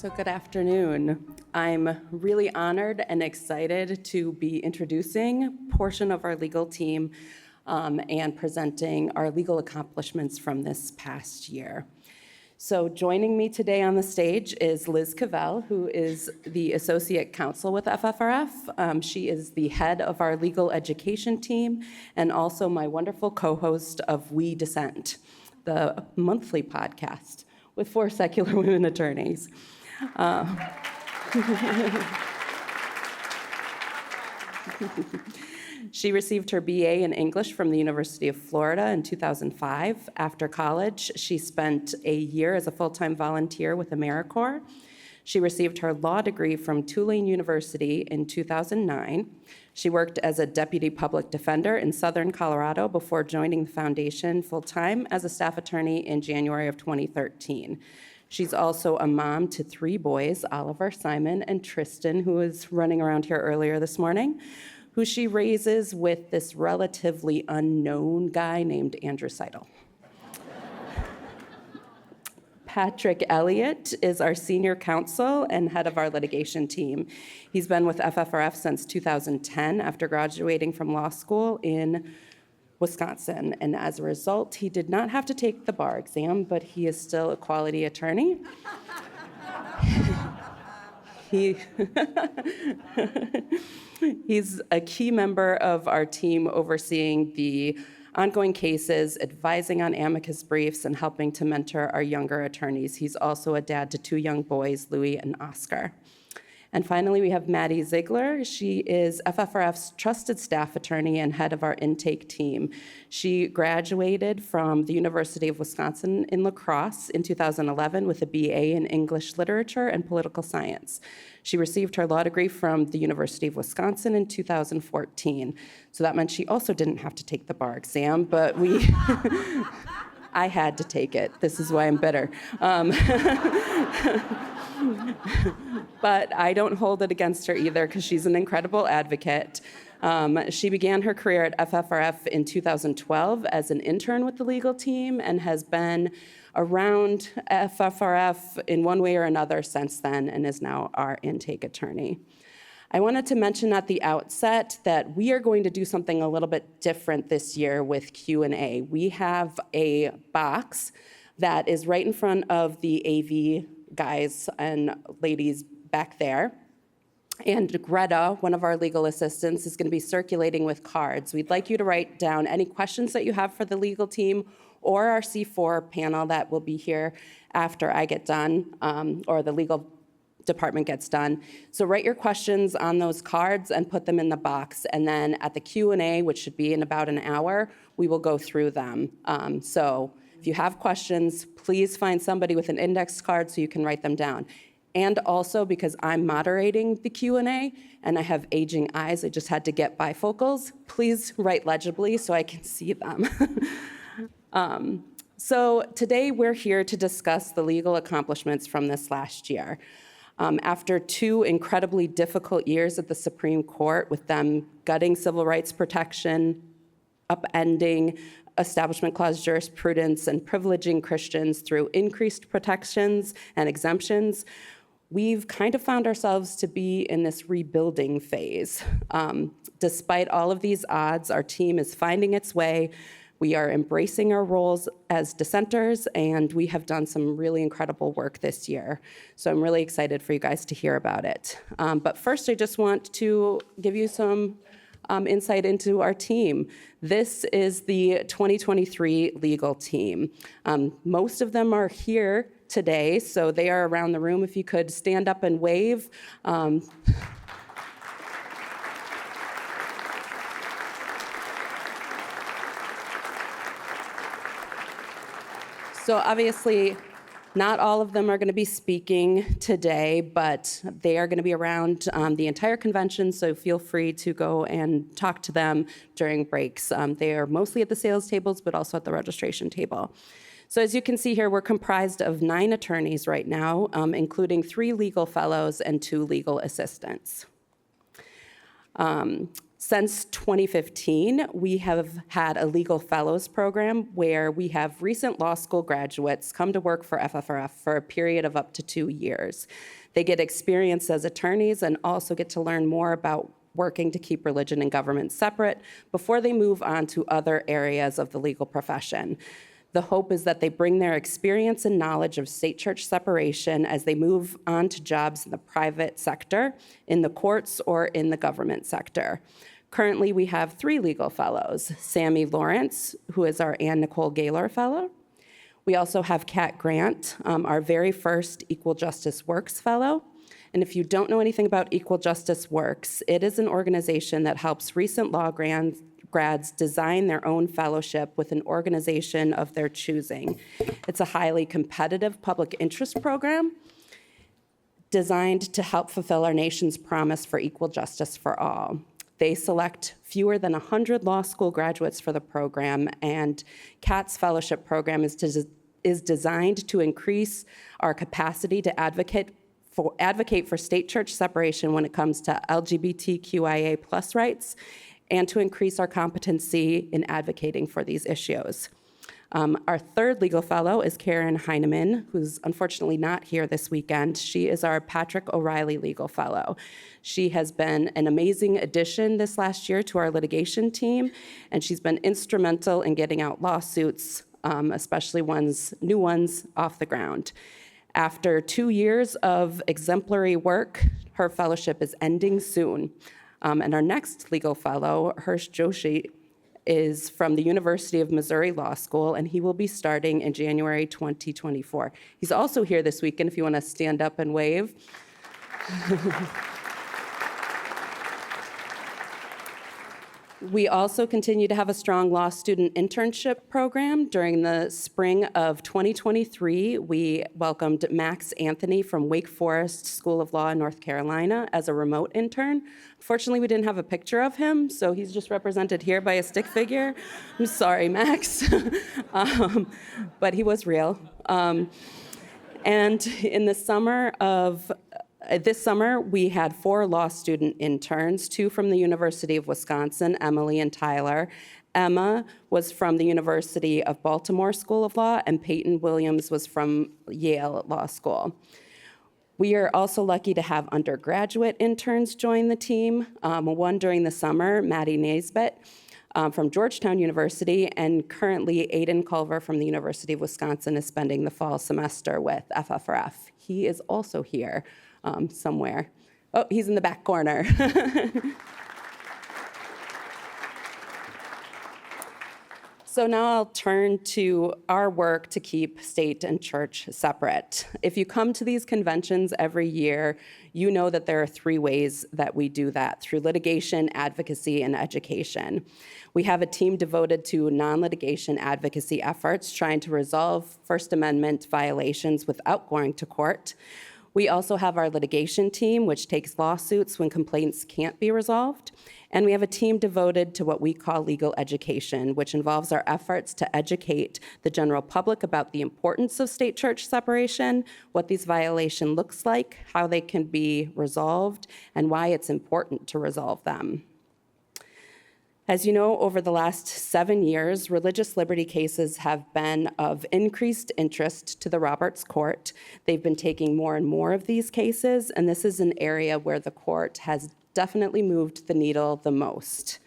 So good afternoon. I'm really honored and excited to be introducing a portion of our legal team and presenting our legal accomplishments from this past year. So joining me today on the stage is Liz Cavell, who is the Associate Counsel with FFRF. She is the head of our legal education team and also my wonderful co-host of We Dissent, the monthly podcast with 4 secular women attorneys. She received her BA in English from the University of Florida in 2005. After college, she spent a year as a full-time volunteer with AmeriCorps. She received her law degree from Tulane University in 2009. She worked as a deputy public defender in Southern Colorado before joining the foundation full-time as a staff attorney in January of 2013. She's also a mom to 3 boys, Oliver, Simon, and Tristan, who was running around here earlier this morning, who she raises with this relatively unknown guy named Andrew Seidel. Patrick Elliott is our senior counsel and head of our litigation team. He's been with FFRF since 2010 after graduating from law school in Wisconsin, and as a result, he did not have to take the bar exam, but he is still a quality attorney. He's a key member of our team overseeing the ongoing cases, advising on amicus briefs, and helping to mentor our younger attorneys. He's also a dad to 2 young boys, Louis and Oscar. And finally, we have Maddie Ziegler. She is FFRF's trusted staff attorney and head of our intake team. She graduated from the University of Wisconsin in La Crosse in 2011 with a BA in English Literature and Political Science. She received her law degree from the University of Wisconsin in 2014. So that meant she also didn't have to take the bar exam, but I had to take it. This is why I'm bitter. But I don't hold it against her either because she's an incredible advocate. She began her career at FFRF in 2012 as an intern with the legal team and has been around FFRF in one way or another since then and is now our intake attorney. I wanted to mention at the outset that we are going to do something a little bit different this year with Q&A. We have a box that is right in front of the AV guys and ladies back there. And Greta, one of our legal assistants, is going to be circulating with cards. We'd like you to write down any questions that you have for the legal team or our C4 panel that will be here after I get done or the legal department gets done. So write your questions on those cards and put them in the box. And then at the Q&A, which should be in about an hour, we will go through them. So if you have questions, please find somebody with an index card so you can write them down. And also, because I'm moderating the Q&A and I have aging eyes, I just had to get bifocals, please write legibly so I can see them. So today we're here to discuss the legal accomplishments from this last year. After 2 incredibly difficult years at the Supreme Court, with them gutting civil rights protection, upending Establishment Clause jurisprudence, and privileging Christians through increased protections and exemptions, we've kind of found ourselves to be in this rebuilding phase. Despite all of these odds, our team is finding its way. We are embracing our roles as dissenters, and we have done some really incredible work this year. So I'm really excited for you guys to hear about it. But first, I just want to give you some insight into our team. This is the 2023 legal team. Most of them are here today, so they are around the room. If you could stand up and wave. So obviously, not all of them are going to be speaking today, but they are going to be around the entire convention, so feel free to go and talk to them during breaks. They are mostly at the sales tables, but also at the registration table. So as you can see here, we're comprised of 9 attorneys right now, including 3 legal fellows and 2 legal assistants. Since 2015, we have had a legal fellows program where we have recent law school graduates come to work for FFRF for a period of up to 2 years. They get experience as attorneys and also get to learn more about working to keep religion and government separate before they move on to other areas of the legal profession. The hope is that they bring their experience and knowledge of state-church separation as they move on to jobs in the private sector, in the courts, or in the government sector. Currently, we have 3 legal fellows: Sammy Lawrence, who is our Ann Nicole Gaylor Fellow. We also have Kat Grant, our very first Equal Justice Works Fellow. And if you don't know anything about Equal Justice Works, it is an organization that helps recent law grads design their own fellowship with an organization of their choosing. It's a highly competitive public interest program designed to help fulfill our nation's promise for equal justice for all. They select fewer than 100 law school graduates for the program, and Kat's fellowship program is designed to increase our capacity to advocate for state-church separation when it comes to LGBTQIA+ rights, and to increase our competency in advocating for these issues. Our third legal fellow is Karen Heineman, who's unfortunately not here this weekend. She is our Patrick O'Reilly Legal Fellow. She has been an amazing addition this last year to our litigation team, and she's been instrumental in getting out lawsuits, especially new ones, off the ground. After 2 years of exemplary work, her fellowship is ending soon. And our next legal fellow, Hirsch Joshi, is from the University of Missouri Law School, and he will be starting in January 2024. He's also here this weekend if you want to stand up and wave. We also continue to have a strong law student internship program. During the spring of 2023, we welcomed Max Anthony from Wake Forest School of Law in North Carolina as a remote intern. Fortunately, we didn't have a picture of him, so he's just represented here by a stick figure. I'm sorry, Max. But he was real. And in the summer of this summer, we had 4 law student interns, 2 from the University of Wisconsin, Emily and Tyler. Emma was from the University of Baltimore School of Law, and Peyton Williams was from Yale Law School. We are also lucky to have undergraduate interns join the team. One during the summer, Maddie Naisbitt from Georgetown University, and currently Aiden Culver from the University of Wisconsin is spending the fall semester with FFRF. He is also here somewhere. Oh, he's in the back corner. So now I'll turn to our work to keep state and church separate. If you come to these conventions every year, you know that there are 3 ways that we do that: through litigation, advocacy, and education. We have a team devoted to non-litigation advocacy efforts, trying to resolve First Amendment violations without going to court. We also have our litigation team, which takes lawsuits when complaints can't be resolved. And we have a team devoted to what we call legal education, which involves our efforts to educate the general public about the importance of state-church separation, what these violations looks like, how they can be resolved, and why it's important to resolve them. As you know, over the last 7 years, religious liberty cases have been of increased interest to the Roberts Court. They've been taking more and more of these cases, and this is an area where the court has definitely moved the needle the most.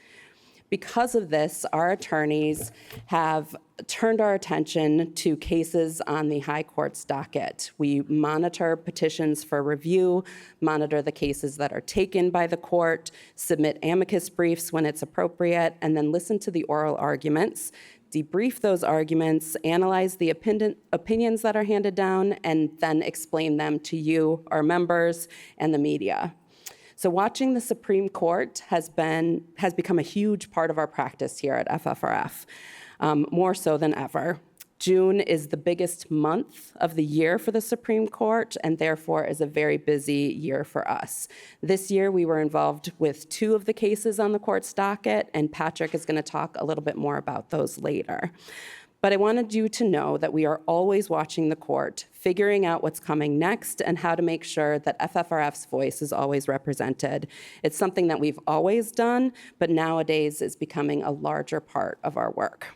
Because of this, our attorneys have turned our attention to cases on the High Court's docket. We monitor petitions for review, monitor the cases that are taken by the court, submit amicus briefs when it's appropriate, and then listen to the oral arguments, debrief those arguments, analyze the opinions that are handed down, and then explain them to you, our members, and the media. So watching the Supreme Court has become a huge part of our practice here at FFRF, more so than ever. June is the biggest month of the year for the Supreme Court, and therefore is a very busy year for us. This year, we were involved with 2 of the cases on the court's docket, and Patrick is going to talk a little bit more about those later. But I wanted you to know that we are always watching the court, figuring out what's coming next and how to make sure that FFRF's voice is always represented. It's something that we've always done, but nowadays is becoming a larger part of our work.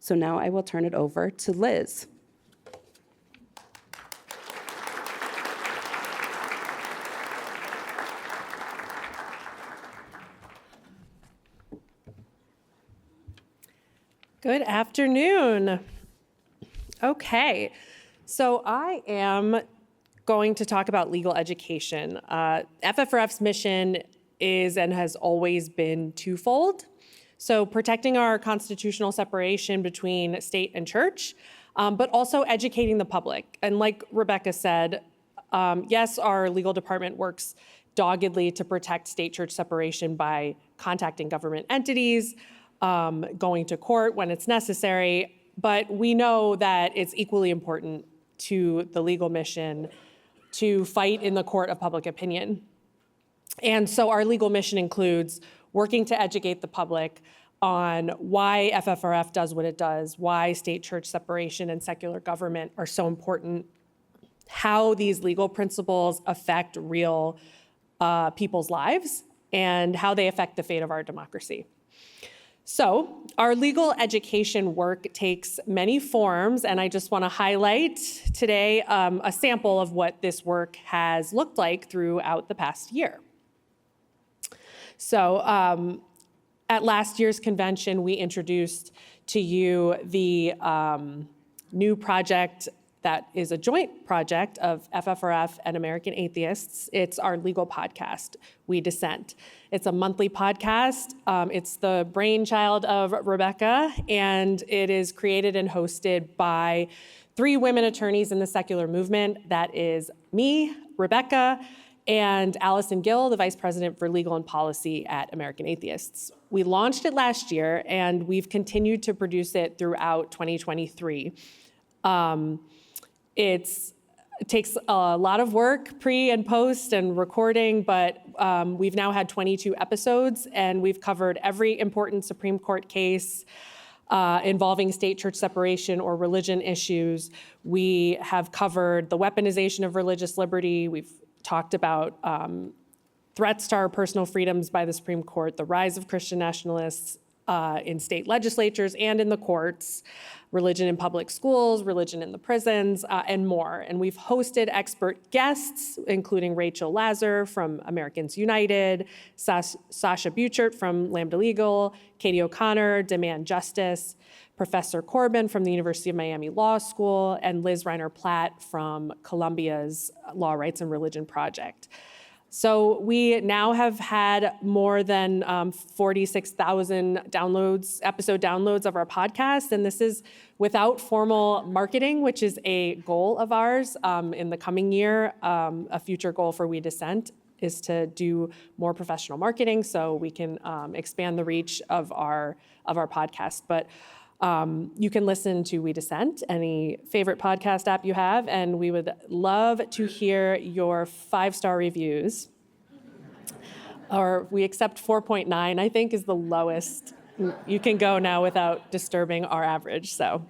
So now I will turn it over to Liz. Good afternoon. Okay, so I am going to talk about legal education. FFRF's mission is and has always been twofold. So protecting our constitutional separation between state and church, but also educating the public. And like Rebecca said, yes, our legal department works doggedly to protect state-church separation by contacting government entities, going to court when it's necessary, but we know that it's equally important to the legal mission to fight in the court of public opinion. And so our legal mission includes working to educate the public on why FFRF does what it does, why state-church separation and secular government are so important, how these legal principles affect real people's lives, and how they affect the fate of our democracy. So our legal education work takes many forms, and I just want to highlight today a sample of what this work has looked like throughout the past year. So at last year's convention, we introduced to you the new project that is a joint project of FFRF and American Atheists. It's our legal podcast, We Dissent. It's a monthly podcast. It's the brainchild of Rebecca, and it is created and hosted by 3 women attorneys in the secular movement. That is me, Rebecca, and Allison Gill, the Vice President for Legal and Policy at American Atheists. We launched it last year, and we've continued to produce it throughout 2023. It takes a lot of work, pre and post and recording, but we've now had 22 episodes, and we've covered every important Supreme Court case involving state-church separation or religion issues. We have covered the weaponization of religious liberty. We've talked about threats to our personal freedoms by the Supreme Court, the rise of Christian nationalists in state legislatures and in the courts, religion in public schools, religion in the prisons, and more. And we've hosted expert guests, including Rachel Lazar from Americans United, Sasha Buchert from Lambda Legal, Katie O'Connor, Demand Justice, Professor Corbin from the University of Miami Law School, and Liz Reiner-Platt from Columbia's Law, Rights, and Religion Project. So we now have had more than 46,000 episode downloads of our podcast, and this is without formal marketing, which is a goal of ours in the coming year. A future goal for We Dissent is to do more professional marketing so we can expand the reach of our podcast. But you can listen to We Dissent, any favorite podcast app you have, and we would love to hear your 5-star reviews. Or we accept 4.9, I think, is the lowest you can go now without disturbing our average. So,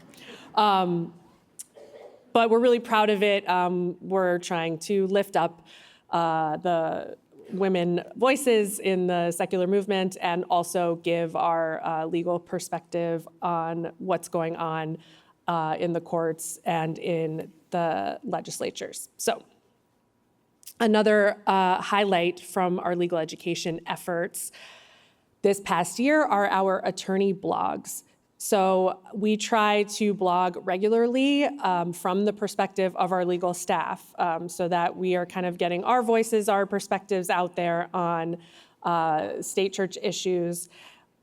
but we're really proud of it. We're trying to lift up the women voices in the secular movement and also give our legal perspective on what's going on in the courts and in the legislatures. So another highlight from our legal education efforts this past year are our attorney blogs. So we try to blog regularly from the perspective of our legal staff so that we are kind of getting our voices, our perspectives out there on state church issues.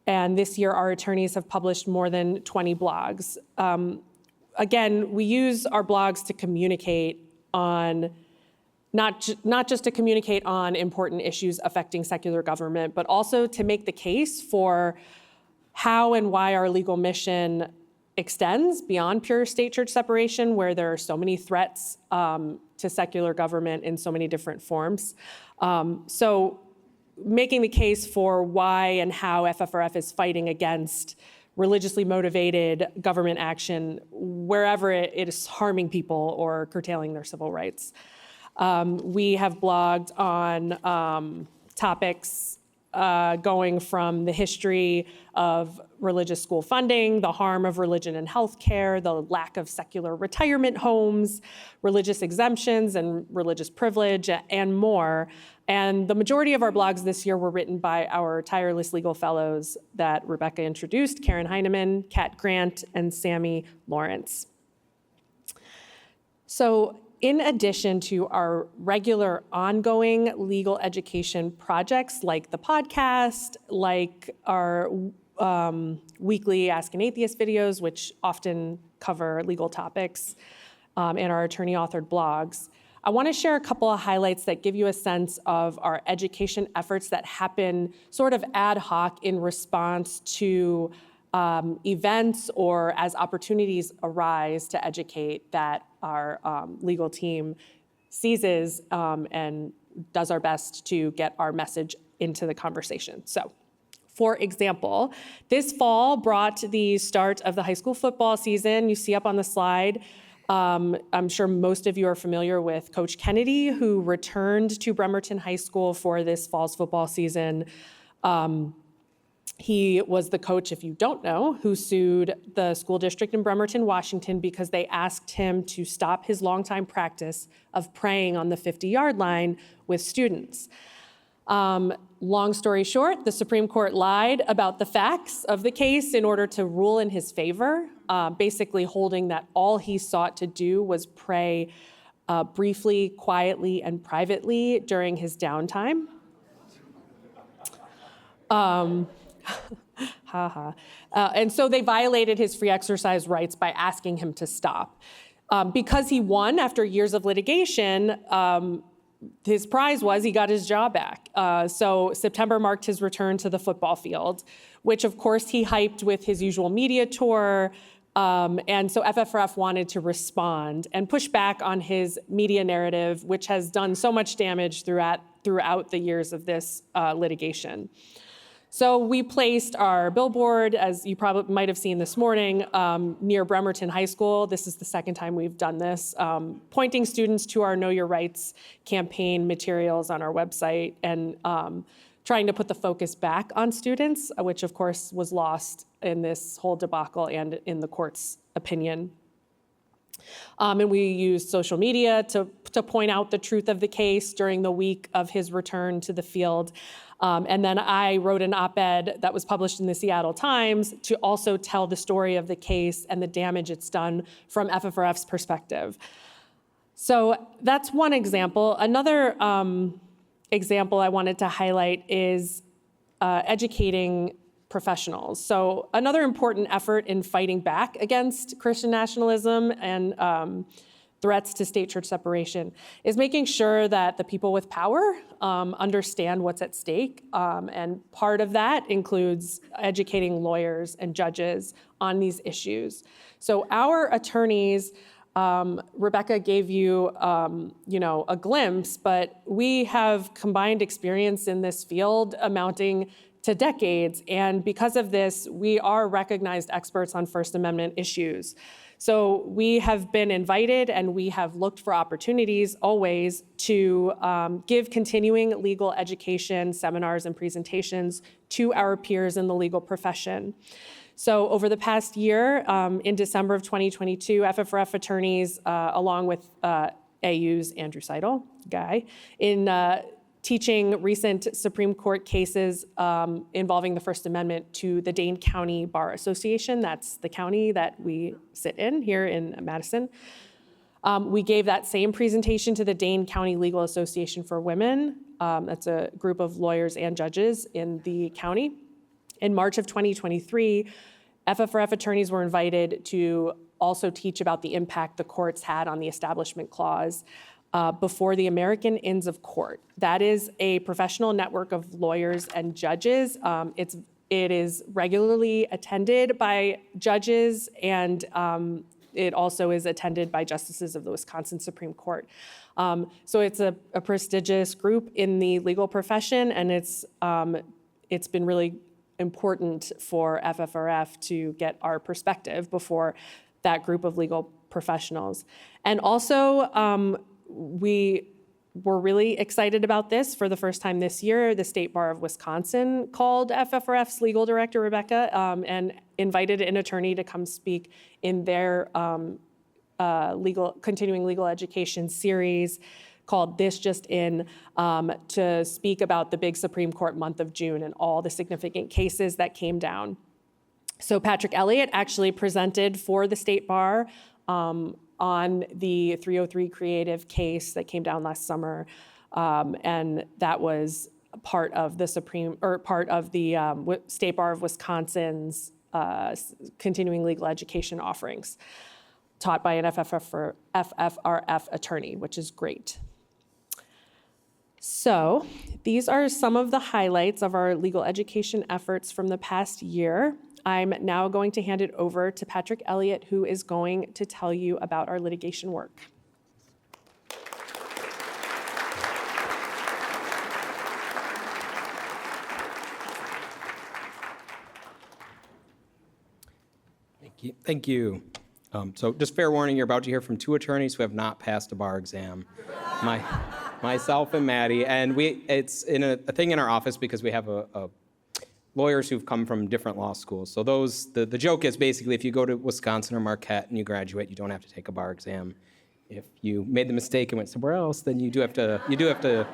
And this year, our attorneys have published more than 20 blogs. Again, we use our blogs to communicate on not just to communicate on important issues affecting secular government, but also to make the case for how and why our legal mission extends beyond pure state-church separation, where there are so many threats to secular government in so many different forms. So making the case for why and how FFRF is fighting against religiously motivated government action wherever it is harming people or curtailing their civil rights. We have blogged on topics going from the history of religious school funding, the harm of religion in healthcare, the lack of secular retirement homes, religious exemptions and religious privilege, and more. And the majority of our blogs this year were written by our tireless legal fellows that Rebecca introduced, Karen Heineman, Kat Grant, and Sammy Lawrence. So in addition to our regular ongoing legal education projects like the podcast, like our weekly Ask an Atheist videos, which often cover legal topics, and our attorney-authored blogs, I want to share a couple of highlights that give you a sense of our education efforts that happen sort of ad hoc in response to events or as opportunities arise to educate that our legal team seizes and does our best to get our message into the conversation. So, for example, this fall brought the start of the high school football season. You see up on the slide, I'm sure most of you are familiar with Coach Kennedy, who returned to Bremerton High School for this fall's football season. He was the coach, if you don't know, who sued the school district in Bremerton, Washington, because they asked him to stop his longtime practice of praying on the 50-yard line with students. Long story short, the Supreme Court lied about the facts of the case in order to rule in his favor, basically holding that all he sought to do was pray briefly, quietly, and privately during his downtime. And so they violated his free exercise rights by asking him to stop. Because he won after years of litigation, his prize was he got his job back. So September marked his return to the football field, which of course he hyped with his usual media tour. And so FFRF wanted to respond and push back on his media narrative, which has done so much damage throughout the years of this litigation. So we placed our billboard, as you probably might have seen this morning, near Bremerton High School. This is the second time we've done this, pointing students to our Know Your Rights campaign materials on our website and trying to put the focus back on students, which of course was lost in this whole debacle and in the court's opinion. And we used social media to point out the truth of the case during the week of his return to the field. And then I wrote an op-ed that was published in the Seattle Times to also tell the story of the case and the damage it's done from FFRF's perspective. So that's one example. Another example I wanted to highlight is educating professionals. So another important effort in fighting back against Christian nationalism and threats to state-church separation is making sure that the people with power understand what's at stake. And part of that includes educating lawyers and judges on these issues. So our attorneys, Rebecca gave you, a glimpse, but we have combined experience in this field amounting to decades. And because of this, we are recognized experts on First Amendment issues. So we have been invited and we have looked for opportunities always to give continuing legal education seminars and presentations to our peers in the legal profession. So over the past year, in December of 2022, FFRF attorneys, along with AU's Andrew Seidel, Guy, in teaching recent Supreme Court cases involving the First Amendment to the Dane County Bar Association. That's the county that we sit in here in Madison. We gave that same presentation to the Dane County Legal Association for Women. That's a group of lawyers and judges in the county. In March of 2023, FFRF attorneys were invited to also teach about the impact the courts had on the Establishment Clause before the American Inns of Court. That is a professional network of lawyers and judges. It is regularly attended by judges, and it also is attended by justices of the Wisconsin Supreme Court. So it's a prestigious group in the legal profession, and it's been really important for FFRF to get our perspective before that group of legal professionals. And also, we were really excited about this. For the first time this year, the State Bar of Wisconsin called FFRF's legal director, Rebecca, and invited an attorney to come speak in their continuing legal education series called This Just In, to speak about the big Supreme Court month of June and all the significant cases that came down. So Patrick Elliott actually presented for the State Bar on the 303 creative case that came down last summer, and that was part of the State Bar of Wisconsin's continuing legal education offerings, taught by an FFRF attorney, which is great. So these are some of the highlights of our legal education efforts from the past year. I'm now going to hand it over to Patrick Elliott, who is going to tell you about our litigation work. Thank you. So just fair warning, you're about to hear from two attorneys who have not passed a bar exam. Myself and Maddie, and it's in a thing in our office because we have lawyers who've come from different law schools. So the joke is basically if you go to Wisconsin or Marquette and you graduate, you don't have to take a bar exam. If you made the mistake and went somewhere else, then you do have to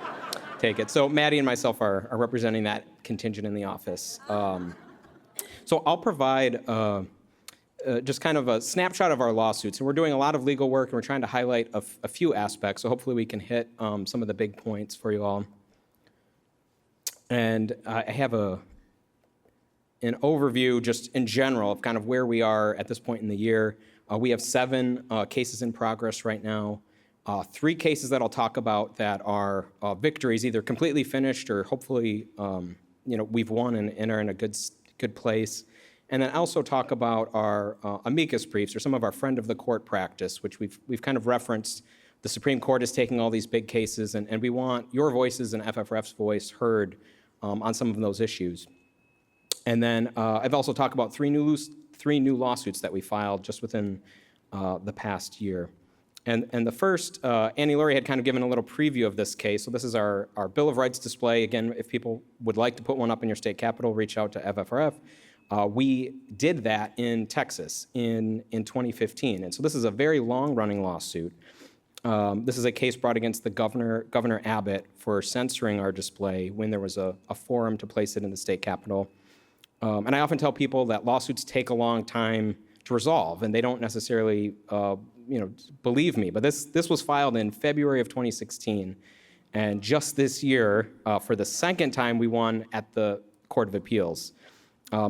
take it. So Maddie and myself are representing that contingent in the office. So I'll provide just kind of a snapshot of our lawsuits. And we're doing a lot of legal work, and we're trying to highlight a few aspects. So hopefully we can hit some of the big points for you all. And I have an overview just in general of kind of where we are at this point in the year. We have 7 cases in progress right now. 3 cases that I'll talk about that are victories, either completely finished or hopefully we've won and are in a good place. And then also talk about our amicus briefs, or some of our friend of the court practice, which we've kind of referenced. The Supreme Court is taking all these big cases, and we want your voices and FFRF's voice heard on some of those issues. And then I've also talked about 3 new lawsuits that we filed just within the past year. And the first, Annie Lurie had kind of given a little preview of this case. So this is our Bill of Rights display. Again, if people would like to put one up in your state capitol, reach out to FFRF. We did that in Texas in 2015. And so this is a very long-running lawsuit. This is a case brought against the Governor Abbott for censoring our display when there was a forum to place it in the state capitol. And I often tell people that lawsuits take a long time to resolve, and they don't necessarily believe me. But this was filed in February of 2016. And just this year, for the second time, we won at the Court of Appeals.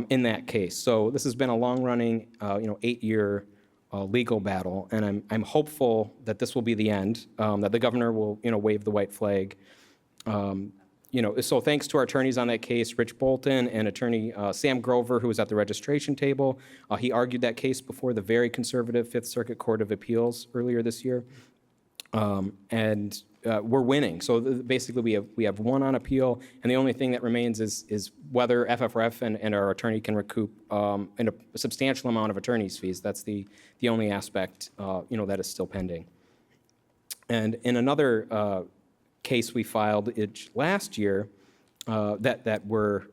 In that case. So this has been a long-running, 8-year legal battle, and I'm hopeful that this will be the end, that the governor will, wave the white flag. So thanks to our attorneys on that case, Rich Bolton and attorney Sam Grover, who was at the registration table. He argued that case before the very conservative Fifth Circuit Court of Appeals earlier this year. And we're winning. So basically we have one on appeal, and the only thing that remains is whether FFRF and our attorney can recoup a substantial amount of attorney's fees. That's the only aspect that is still pending. And in another case we filed last year that we're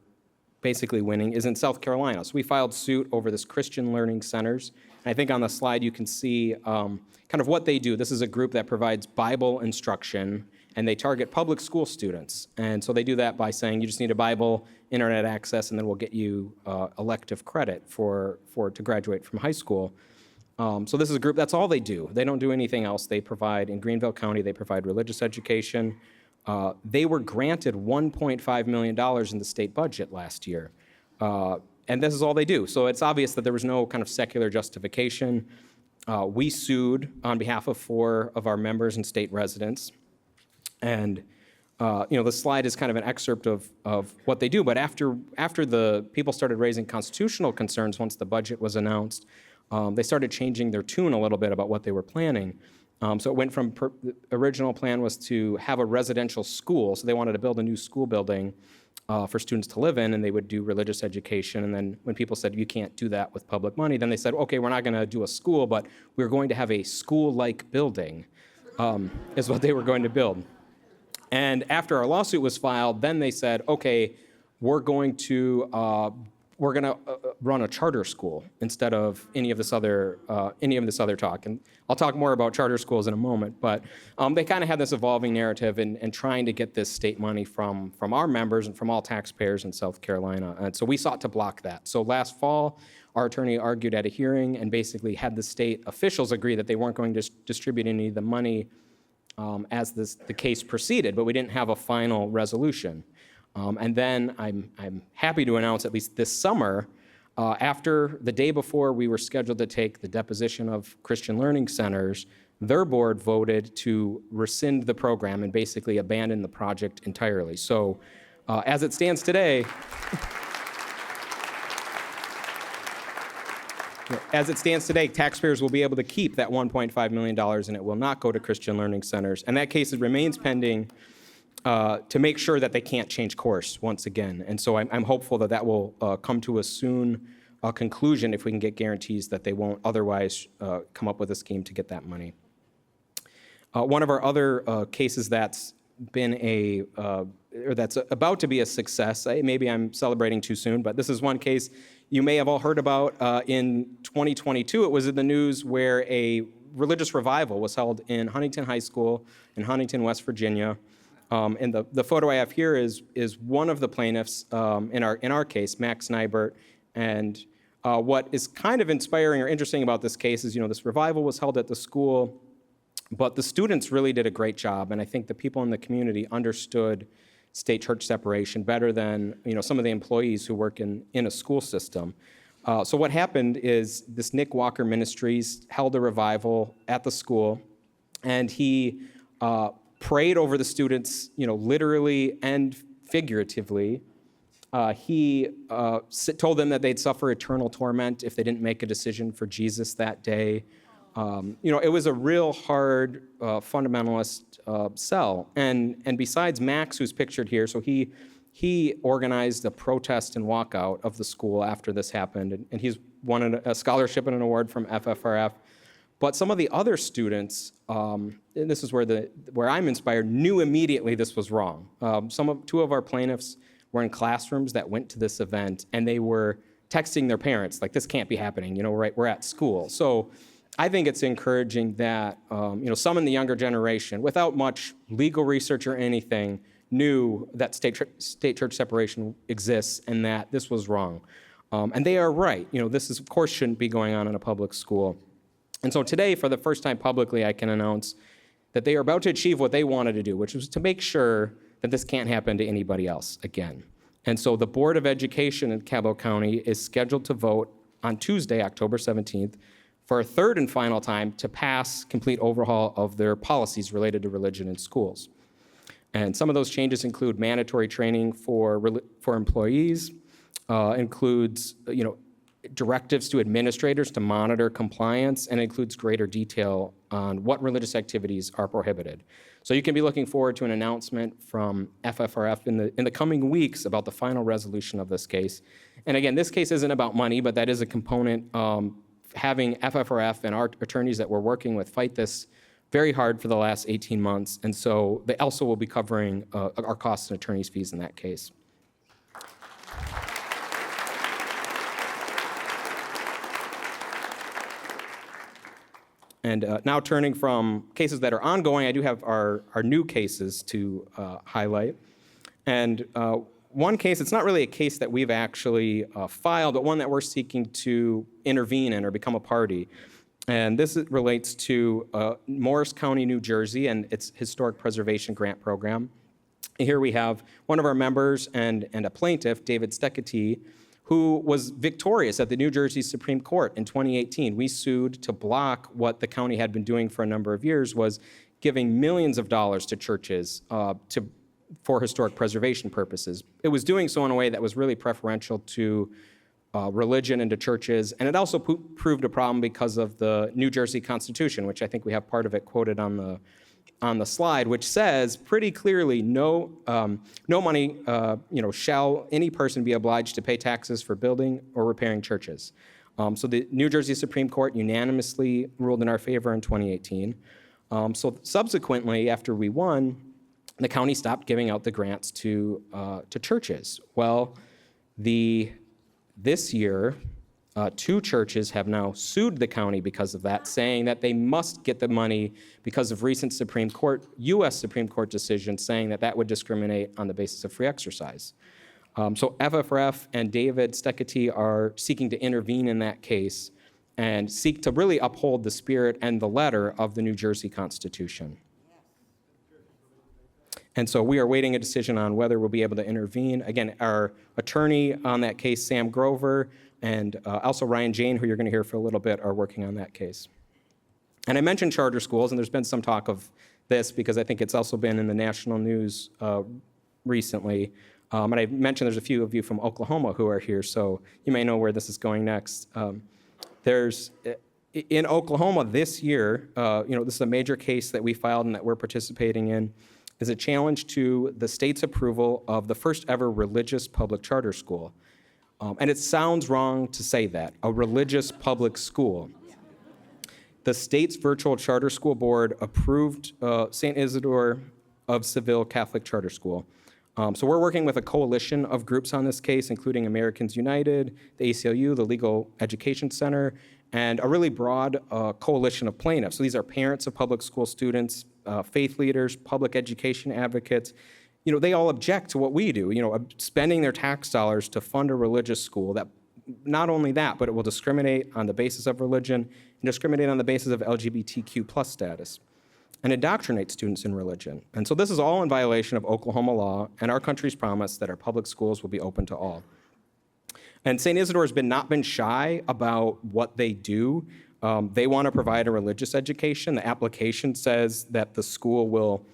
basically winning is in South Carolina. So we filed suit over this Christian Learning Centers. And I think on the slide you can see kind of what they do. This is a group that provides Bible instruction, and they target public school students. And so they do that by saying you just need a Bible, internet access, and then we'll get you elective credit to graduate from high school. So this is a group, that's all they do. They don't do anything else. They provide, in Greenville County, they provide religious education. They were granted $1.5 million in the state budget last year. And this is all they do. So it's obvious that there was no kind of secular justification. We sued on behalf of 4 of our members and state residents. And the slide is kind of an excerpt of what they do. But after the people started raising constitutional concerns once the budget was announced, they started changing their tune a little bit about what they were planning. So it went from the original plan was to have a residential school. So they wanted to build a new school building for students to live in, and they would do religious education. And then when people said, you can't do that with public money, then they said, okay, we're not going to do a school, but we're going to have a school-like building, is what they were going to build. And after our lawsuit was filed, then they said, okay, we're going to run a charter school instead of any of this other talk. And I'll talk more about charter schools in a moment. But they kind of had this evolving narrative in trying to get this state money from our members and from all taxpayers in South Carolina. And so we sought to block that. So last fall, our attorney argued at a hearing and basically had the state officials agree that they weren't going to distribute any of the money as the case proceeded, but we didn't have a final resolution. And then I'm happy to announce, at least this summer, after the day before we were scheduled to take the deposition of Christian Learning Centers, their board voted to rescind the program and basically abandon the project entirely. So as it stands today, taxpayers will be able to keep that $1.5 million, and it will not go to Christian Learning Centers. And that case remains pending to make sure that they can't change course once again. And so I'm hopeful that that will come to a soon conclusion if we can get guarantees that they won't otherwise come up with a scheme to get that money. One of our other cases that's been or that's about to be a success, maybe I'm celebrating too soon, but this is one case you may have all heard about. In 2022, it was in the news where a religious revival was held in Huntington High School in Huntington, West Virginia. And the photo I have here is one of the plaintiffs in our case, Max Nybert. And what is kind of inspiring or interesting about this case is, this revival was held at the school, but the students really did a great job. And I think the people in the community understood state-church separation better than some of the employees who work in a school system. So what happened is this Nick Walker Ministries held a revival at the school, and he prayed over the students, literally and figuratively. He told them that they'd suffer eternal torment if they didn't make a decision for Jesus that day. It was a real hard fundamentalist sell. And besides Max, who's pictured here, so he organized a protest and walkout of the school after this happened, and he's won a scholarship and an award from FFRF. But some of the other students, and this is where I'm inspired, knew immediately this was wrong. Two of our plaintiffs were in classrooms that went to this event, and they were texting their parents, like, this can't be happening, we're at school. So I think it's encouraging that, some in the younger generation, without much legal research or anything, knew that state-church separation exists and that this was wrong. And they are right. This of course, shouldn't be going on in a public school. And so today, for the first time publicly, I can announce that they are about to achieve what they wanted to do, which was to make sure that this can't happen to anybody else again. And so the Board of Education in Cabot County is scheduled to vote on Tuesday, October 17th, for a third and final time to pass complete overhaul of their policies related to religion in schools. And some of those changes include mandatory training for employees, includes directives to administrators to monitor compliance, and includes greater detail on what religious activities are prohibited. So you can be looking forward to an announcement from FFRF in the coming weeks about the final resolution of this case. And again, this case isn't about money, but that is a component. Having FFRF and our attorneys that we're working with fight this very hard for the last 18 months. And so they also will be covering our costs and attorney's fees in that case. And now turning from cases that are ongoing, I do have our new cases to highlight. And one case, it's not really a case that we've actually filed, but one that we're seeking to intervene in or become a party. And this relates to Morris County, New Jersey, and its Historic Preservation Grant Program. Here we have one of our members and a plaintiff, David Steketee, who was victorious at the New Jersey Supreme Court in 2018. We sued to block what the county had been doing for a number of years, was giving millions of dollars to churches for historic preservation purposes. It was doing so in a way that was really preferential to religion and to churches, and it also proved a problem because of the New Jersey Constitution, which I think we have part of it quoted on on the slide, which says pretty clearly, no money, shall any person be obliged to pay taxes for building or repairing churches. So the New Jersey Supreme Court unanimously ruled in our favor in 2018. So subsequently, after we won, the county stopped giving out the grants to churches. Well, this year, 2 churches have now sued the county because of that, saying that they must get the money because of recent U.S. Supreme Court decisions saying that that would discriminate on the basis of free exercise. So FFRF and David Steketee are seeking to intervene in that case and seek to really uphold the spirit and the letter of the New Jersey Constitution. And so we are waiting a decision on whether we'll be able to intervene. Again, our attorney on that case, Sam Grover, and also Ryan Jane, who you're going to hear for a little bit, are working on that case. And I mentioned charter schools, and there's been some talk of this because I think it's also been in the national news recently. And I mentioned there's a few of you from Oklahoma who are here, so you may know where this is going next. In Oklahoma this year, this is a major case that we filed and that we're participating in, is a challenge to the state's approval of the first ever religious public charter school. And it sounds wrong to say that, a religious public school. The state's virtual charter school board approved St. Isidore of Seville Catholic Charter School. So we're working with a coalition of groups on this case, including Americans United, the ACLU, the Legal Education Center, and a really broad coalition of plaintiffs. So these are parents of public school students, faith leaders, public education advocates. They all object to what we do, spending their tax dollars to fund a religious school that, not only that, but it will discriminate on the basis of religion and discriminate on the basis of LGBTQ plus status and indoctrinate students in religion. And so this is all in violation of Oklahoma law and our country's promise that our public schools will be open to all. And St. Isidore has not been shy about what they do. They want to provide a religious education. The application says that the school will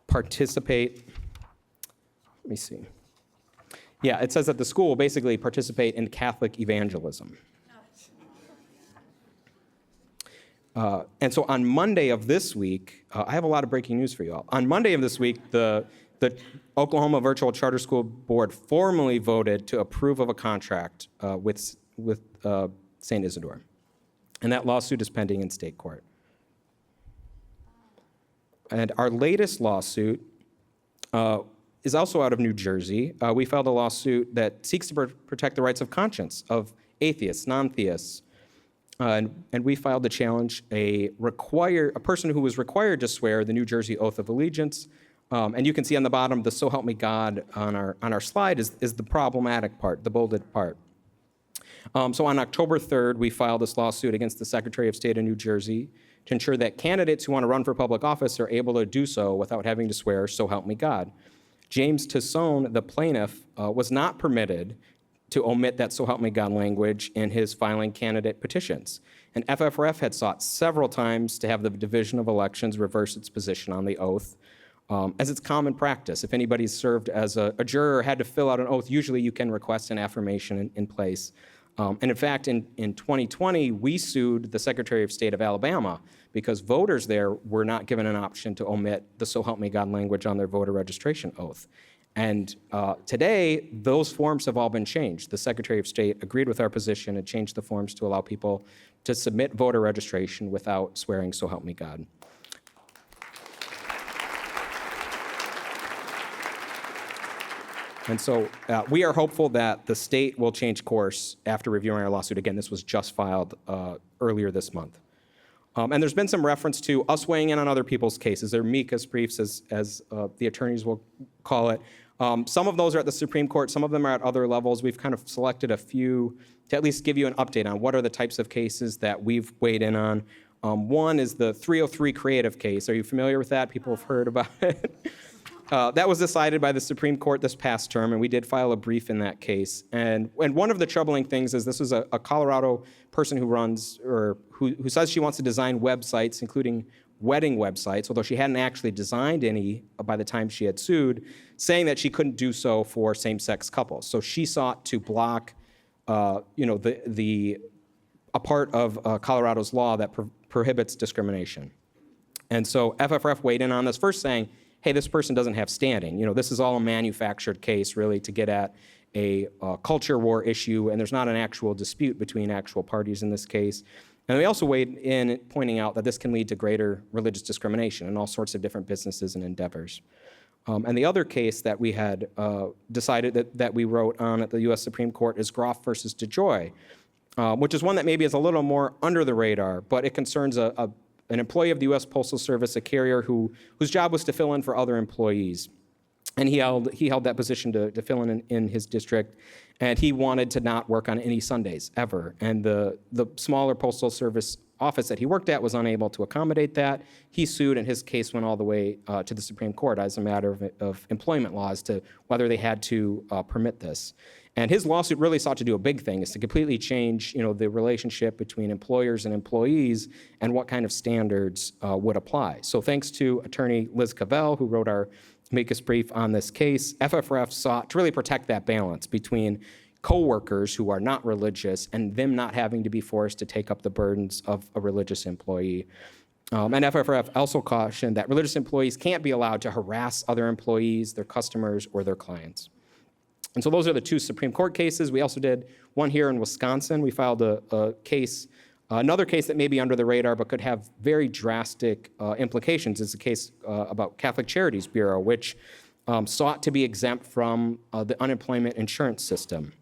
participate. Let me see. Yeah, it says that the school will basically participate in Catholic evangelism. And so on Monday of this week, I have a lot of breaking news for you all. On Monday of this week, the Oklahoma Virtual Charter School Board formally voted to approve of a contract with St. Isidore. And that lawsuit is pending in state court. And our latest lawsuit is also out of New Jersey. We filed a lawsuit that seeks to protect the rights of conscience of atheists, non-theists. And we filed to challenge a person who was required to swear the New Jersey Oath of Allegiance. And you can see on the bottom, the "So Help Me God" on our slide is the problematic part, the bolded part. So on October 3rd, we filed this lawsuit against the Secretary of State of New Jersey to ensure that candidates who want to run for public office are able to do so without having to swear, "So help me God." James Tassone, the plaintiff, was not permitted to omit that "So help me God" language in his filing candidate petitions. And FFRF had sought several times to have the Division of Elections reverse its position on the oath, as it's common practice. If anybody's served as a juror or had to fill out an oath, usually you can request an affirmation in place. And in fact, in 2020, we sued the Secretary of State of Alabama because voters there were not given an option to omit the "So help me God" language on their voter registration oath. And today, those forms have all been changed. The Secretary of State agreed with our position and changed the forms to allow people to submit voter registration without swearing, "So help me God." And so we are hopeful that the state will change course after reviewing our lawsuit. Again, this was just filed earlier this month. And there's been some reference to us weighing in on other people's cases. They're amicus briefs, as the attorneys will call it. Some of those are at the Supreme Court. Some of them are at other levels. We've kind of selected a few to at least give you an update on what are the types of cases that we've weighed in on. One is the 303 creative case. Are you familiar with that? People have heard about it. That was decided by the Supreme Court this past term, and we did file a brief in that case. And one of the troubling things is this was a Colorado person who runs, or who says she wants to design websites, including wedding websites, although she hadn't actually designed any by the time she had sued, saying that she couldn't do so for same-sex couples. So she sought to block, a part of Colorado's law that prohibits discrimination. And so FFRF weighed in on this, first saying, hey, this person doesn't have standing. This is all a manufactured case, really, to get at a culture war issue, and there's not an actual dispute between actual parties in this case. And we also weighed in pointing out that this can lead to greater religious discrimination in all sorts of different businesses and endeavors. And the other case that we had decided that we wrote on at the U.S. Supreme Court is Groff versus DeJoy, which is one that maybe is a little more under the radar, but it concerns an employee of the U.S. Postal Service, a carrier whose job was to fill in for other employees. And he held that position to fill in his district, and he wanted to not work on any Sundays ever. And the smaller Postal Service office that he worked at was unable to accommodate that. He sued, and his case went all the way to the Supreme Court as a matter of employment laws to whether they had to permit this. And his lawsuit really sought to do a big thing, is to completely change, the relationship between employers and employees and what kind of standards would apply. So thanks to attorney Liz Cavell, who wrote our amicus brief on this case, FFRF sought to really protect that balance between coworkers who are not religious and them not having to be forced to take up the burdens of a religious employee. And FFRF also cautioned that religious employees can't be allowed to harass other employees, their customers, or their clients. And so those are the two Supreme Court cases. We also did one here in Wisconsin. We filed a case, another case that may be under the radar but could have very drastic implications. It's a case about Catholic Charities Bureau, which sought to be exempt from the unemployment insurance system.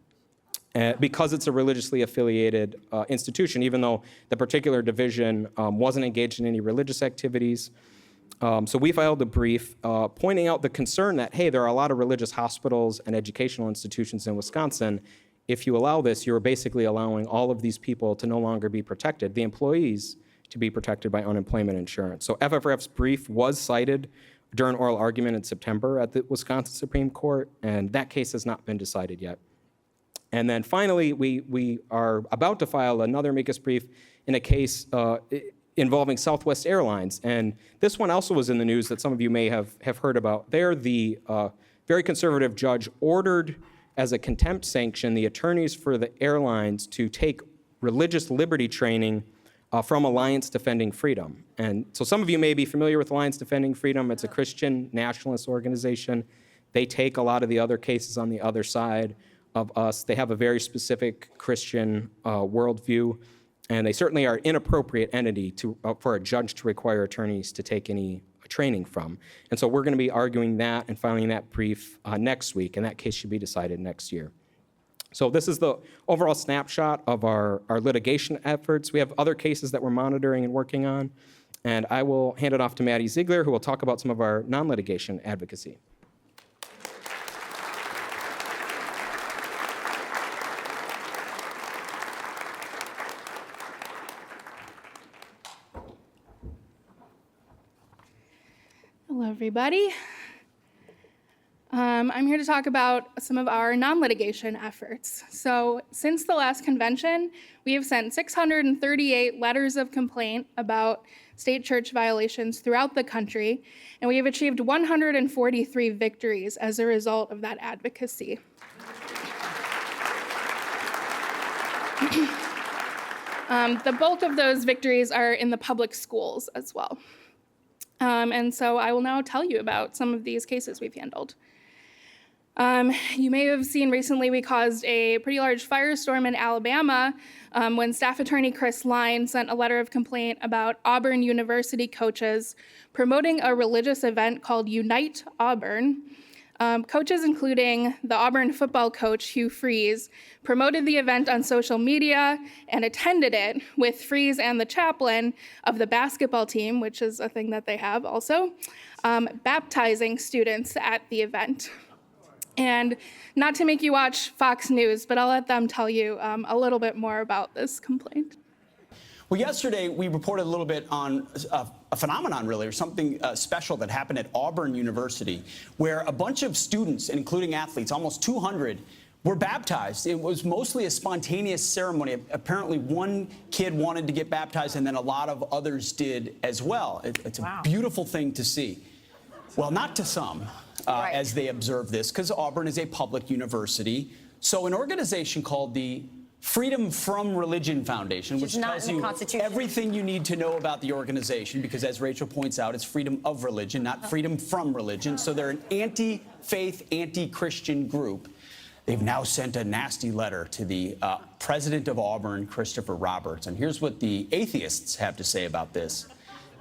Because it's a religiously affiliated institution, even though the particular division wasn't engaged in any religious activities. So we filed a brief pointing out the concern that, hey, there are a lot of religious hospitals and educational institutions in Wisconsin. If you allow this, you're basically allowing all of these people to no longer be protected, the employees to be protected by unemployment insurance. So FFRF's brief was cited during oral argument in September at the Wisconsin Supreme Court, and that case has not been decided yet. And then finally, we are about to file another amicus brief in a case involving Southwest Airlines. And this one also was in the news that some of you may have heard about. There, the very conservative judge ordered as a contempt sanction the attorneys for the airlines to take religious liberty training from Alliance Defending Freedom. And so some of you may be familiar with Alliance Defending Freedom. It's a Christian nationalist organization. They take a lot of the other cases on the other side of us. They have a very specific Christian worldview, and they certainly are an inappropriate entity for a judge to require attorneys to take any training from. And so we're going to be arguing that and filing that brief next week, and that case should be decided next year. So this is the overall snapshot of our litigation efforts. We have other cases that we're monitoring and working on, and I will hand it off to Maddie Ziegler, who will talk about some of our non-litigation advocacy. Hello, everybody. I'm here to talk about some of our non-litigation efforts. So since the last convention, we have sent 638 letters of complaint about state church violations throughout the country, and we have achieved 143 victories as a result of that advocacy. The bulk of those victories are in the public schools as well. And so I will now tell you about some of these cases we've handled. You may have seen recently we caused a pretty large firestorm in Alabama when staff attorney Chris Line sent a letter of complaint about Auburn University coaches promoting a religious event called Unite Auburn. Coaches, including the Auburn football coach Hugh Freeze, promoted the event on social media and attended it with Freeze and the chaplain of the basketball team, which is a thing that they have also, baptizing students at the event. And not to make you watch Fox News, but I'll let them tell you a little bit more about this complaint. Well, yesterday we reported a little bit on a phenomenon, really, or something special that happened at Auburn University, where a bunch of students, including athletes, almost 200, were baptized. It was mostly a spontaneous ceremony. Apparently, one kid wanted to get baptized, and then a lot of others did as well. It's a beautiful thing to see. Well, not to some, as they observe this, because Auburn is a public university. So an organization called the Freedom From Religion Foundation, which not tells in the you Constitution. everything you need to know about the organization, because as Rachel points out, it's freedom of religion, not freedom from religion. So they're an anti-faith, anti-Christian group. They've now sent a nasty letter to the president of Auburn, Christopher Roberts. And here's what the atheists have to say about this.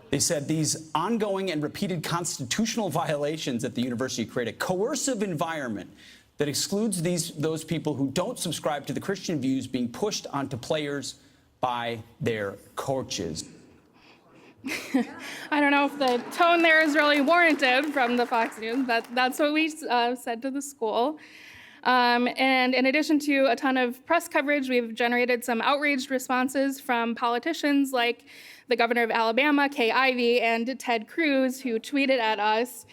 They said these ongoing and repeated constitutional violations at the university create a coercive environment that excludes those people who don't subscribe to the Christian views being pushed onto players by their coaches. I don't know if the tone there is really warranted from the Fox News. That's what we said to the school. And in addition to a ton of press coverage, we've generated some outraged responses from politicians like the governor of Alabama, Kay Ivey, and Ted Cruz, who tweeted at us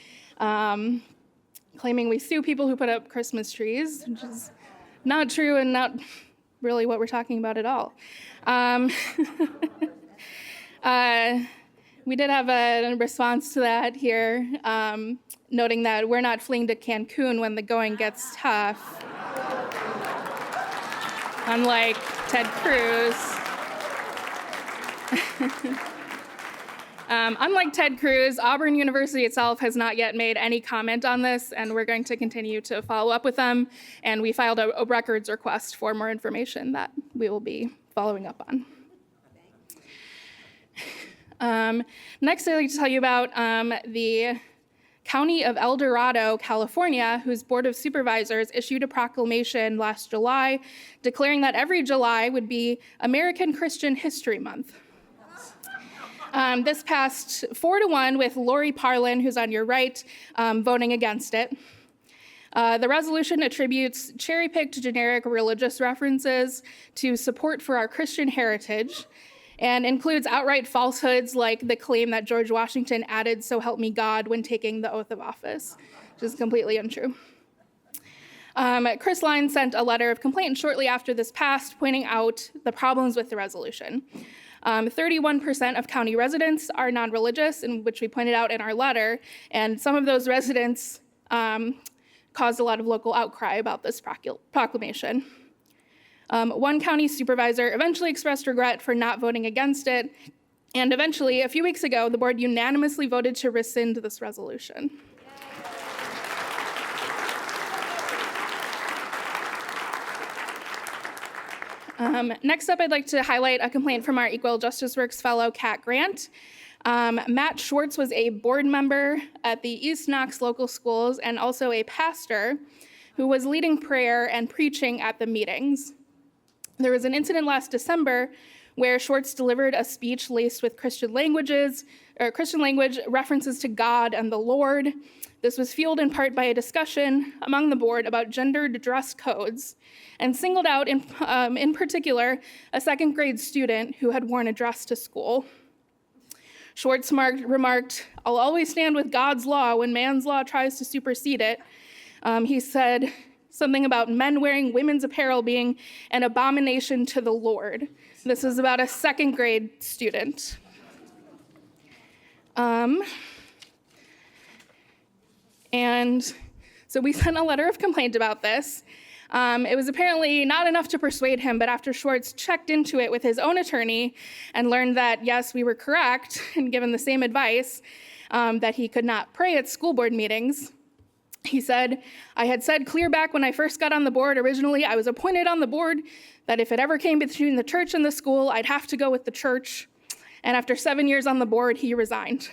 claiming we sue people who put up Christmas trees, which is not true and not really what we're talking about at all. We did have a response to that here, noting that we're not fleeing to Cancun when the going gets tough. Unlike Ted Cruz. Unlike Ted Cruz, Auburn University itself has not yet made any comment on this, and we're going to continue to follow up with them. And we filed a records request for more information that we will be following up on. Next, I'd like to tell you about the County of El Dorado, California, whose Board of Supervisors issued a proclamation last July declaring that every July would be American Christian History Month. This passed 4-1 with Lori Parlin, who's on your right, voting against it. The resolution attributes cherry-picked generic religious references to support for our Christian heritage and includes outright falsehoods like the claim that George Washington added "So help me God" when taking the oath of office, which is completely untrue. Chris Line sent a letter of complaint shortly after this passed, pointing out the problems with the resolution. 31% of county residents are non-religious, in which we pointed out in our letter, and some of those residents caused a lot of local outcry about this proclamation. One county supervisor eventually expressed regret for not voting against it, and eventually, a few weeks ago, the board unanimously voted to rescind this resolution. Next up, I'd like to highlight a complaint from our Equal Justice Works fellow, Kat Grant. Matt Schwartz was a board member at the East Knox local schools and also a pastor who was leading prayer and preaching at the meetings. There was an incident last December where Schwartz delivered a speech laced with Christian language references to God and the Lord. This was fueled in part by a discussion among the board about gendered dress codes and singled out in particular a second grade student who had worn a dress to school. Schwartz remarked, "I'll always stand with God's law when man's law tries to supersede it." He said something about men wearing women's apparel being an abomination to the Lord. This was about a second grade student. And so we sent a letter of complaint about this. It was apparently not enough to persuade him, but after Schwartz checked into it with his own attorney and learned that, yes, we were correct and given the same advice, that he could not pray at school board meetings, he said, "I had said clear back when I first got on the board, originally I was appointed on the board, that if it ever came between the church and the school, I'd have to go with the church." And after 7 years on the board, he resigned.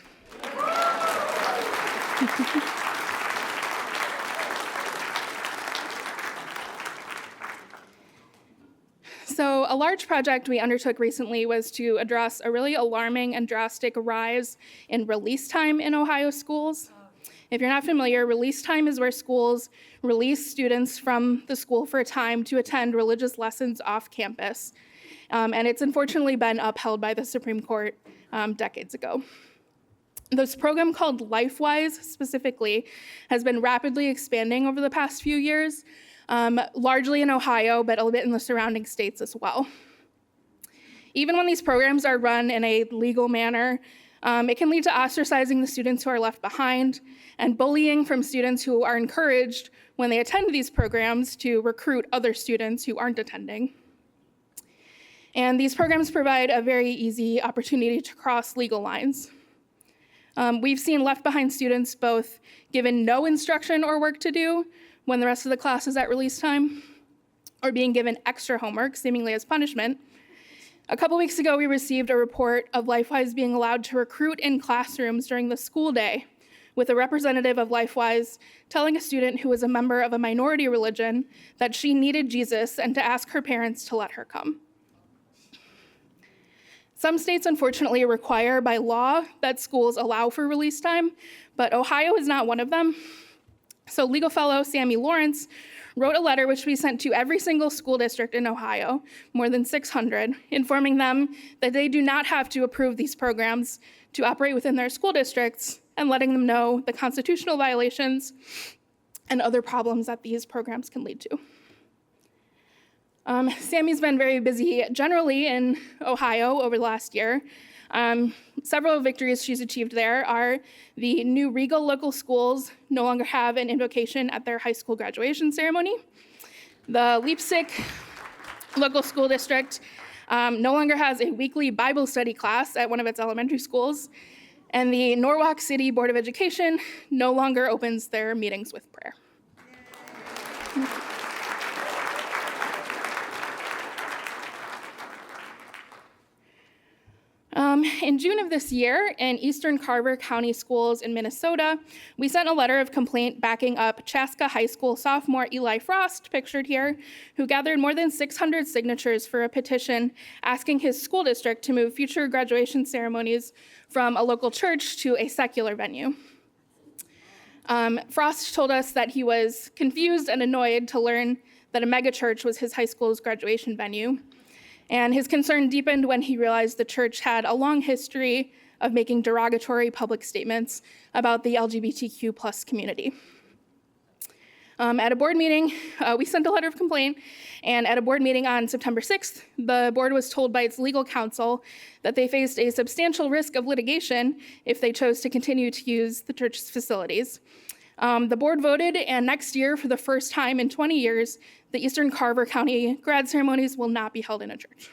So a large project we undertook recently was to address a really alarming and drastic rise in release time in Ohio schools. If you're not familiar, release time is where schools release students from the school for a time to attend religious lessons off campus. And it's unfortunately been upheld by the Supreme Court decades ago. This program called LifeWise specifically has been rapidly expanding over the past few years, largely in Ohio, but a little bit in the surrounding states as well. Even when these programs are run in a legal manner, it can lead to ostracizing the students who are left behind and bullying from students who are encouraged when they attend these programs to recruit other students who aren't attending. And these programs provide a very easy opportunity to cross legal lines. We've seen left behind students both given no instruction or work to do when the rest of the class is at release time, or being given extra homework, seemingly as punishment. A couple weeks ago, we received a report of LifeWise being allowed to recruit in classrooms during the school day, with a representative of LifeWise telling a student who was a member of a minority religion that she needed Jesus and to ask her parents to let her come. Some states, unfortunately, require by law that schools allow for release time, but Ohio is not one of them. So legal fellow Sammy Lawrence wrote a letter which we sent to every single school district in Ohio, more than 600, informing them that they do not have to approve these programs to operate within their school districts, and letting them know the constitutional violations and other problems that these programs can lead to. Sammy's been very busy generally in Ohio over the last year. Several victories she's achieved there are the new Regal local schools no longer have an invocation at their high school graduation ceremony. The Leipzig local school district no longer has a weekly Bible study class at one of its elementary schools. And the Norwalk City Board of Education no longer opens their meetings with prayer. In June of this year, in Eastern Carver County Schools in Minnesota, we sent a letter of complaint backing up Chaska High School sophomore Eli Frost, pictured here, who gathered more than 600 signatures for a petition asking his school district to move future graduation ceremonies from a local church to a secular venue. Frost told us that he was confused and annoyed to learn that a megachurch was his high school's graduation venue. And his concern deepened when he realized the church had a long history of making derogatory public statements about the LGBTQ plus community. At a board meeting, we sent a letter of complaint, and at a board meeting on September 6th, the board was told by its legal counsel that they faced a substantial risk of litigation if they chose to continue to use the church's facilities. The board voted, and next year, for the first time in 20 years, the Eastern Carver County grad ceremonies will not be held in a church.